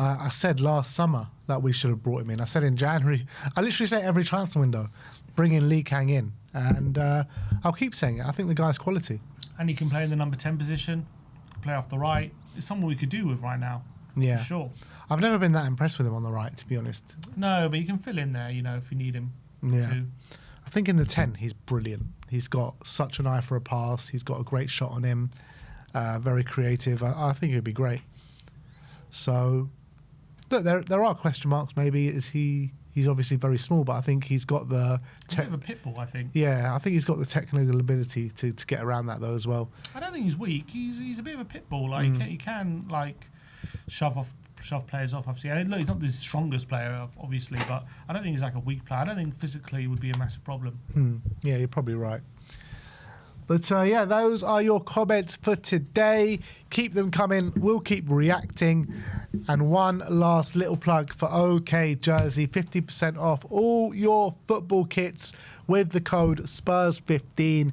I said last summer that we should have brought him in. I said in January. I literally say every transfer window, bring in Lee Kang-in. And I'll keep saying it. I think the guy's quality. And he can play in the number 10 position, play off the right. It's someone we could do with right now. Yeah. For sure. I've never been that impressed with him on the right, to be honest. No, but you can fill in there, if you need him Yeah. to. I think in the 10, he's brilliant. He's got such an eye for a pass. He's got a great shot on him. Very creative. I think he'd be great. So, look, there are question marks. Maybe he's obviously very small, but I think he's got the... He's a bit of a pit bull, I think. Yeah, I think he's got the technical ability to get around that, though, as well. I don't think he's weak. He's a bit of a pit bull. Like he can shove players off. Obviously, and look, he's not the strongest player, obviously, but I don't think he's like a weak player. I don't think physically would be a massive problem. Yeah, you're probably right. But yeah, those are your comments for today. Keep them coming. We'll keep reacting. And one last little plug for OK Jersey. 50% off all your football kits with the code SPURS15.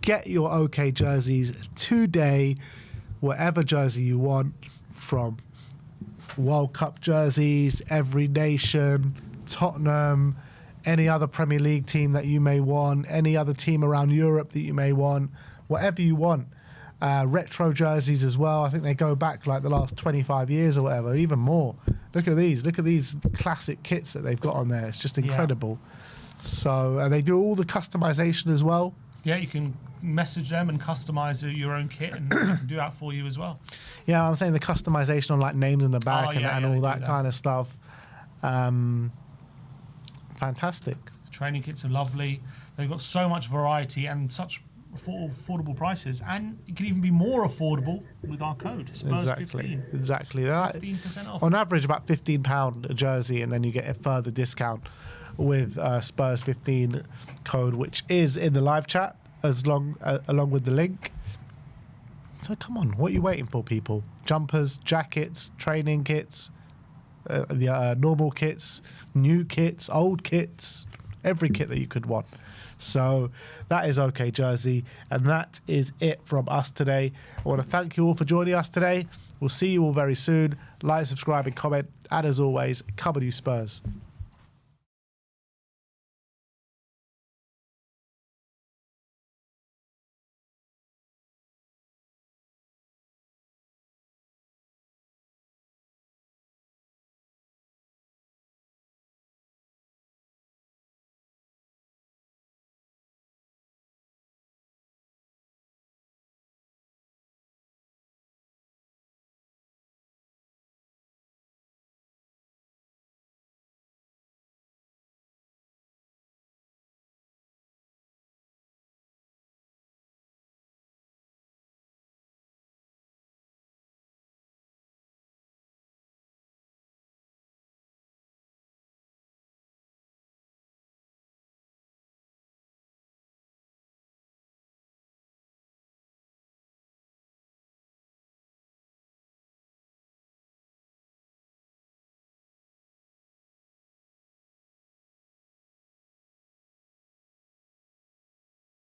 Get your OK jerseys today. Whatever jersey you want, from World Cup jerseys, every nation, Tottenham, any other Premier League team that you may want, any other team around Europe that you may want, whatever you want. Retro jerseys as well. I think they go back like the last 25 years or whatever, even more. Look at these classic kits that they've got on there. It's just incredible. Yeah. So, and they do all the customization as well. Yeah, you can message them and customize your own kit, and they can do that for you as well. Yeah, I'm saying the customization on like names in the back and all that kind of stuff. Fantastic. The training kits are lovely. They've got so much variety and such affordable prices, and it can even be more affordable with our code SPURS15. Exactly. 15% off. On average, about £15 a jersey, and then you get a further discount with SPURS15 code, which is in the live chat along with the link. So come on, what are you waiting for, people? Jumpers, jackets, training kits, the normal kits, new kits, old kits, every kit that you could want. So that is OK Jersey, and that is it from us today. I want to thank you all for joining us today. We'll see you all very soon. Like, subscribe and comment, and as always, come on you Spurs.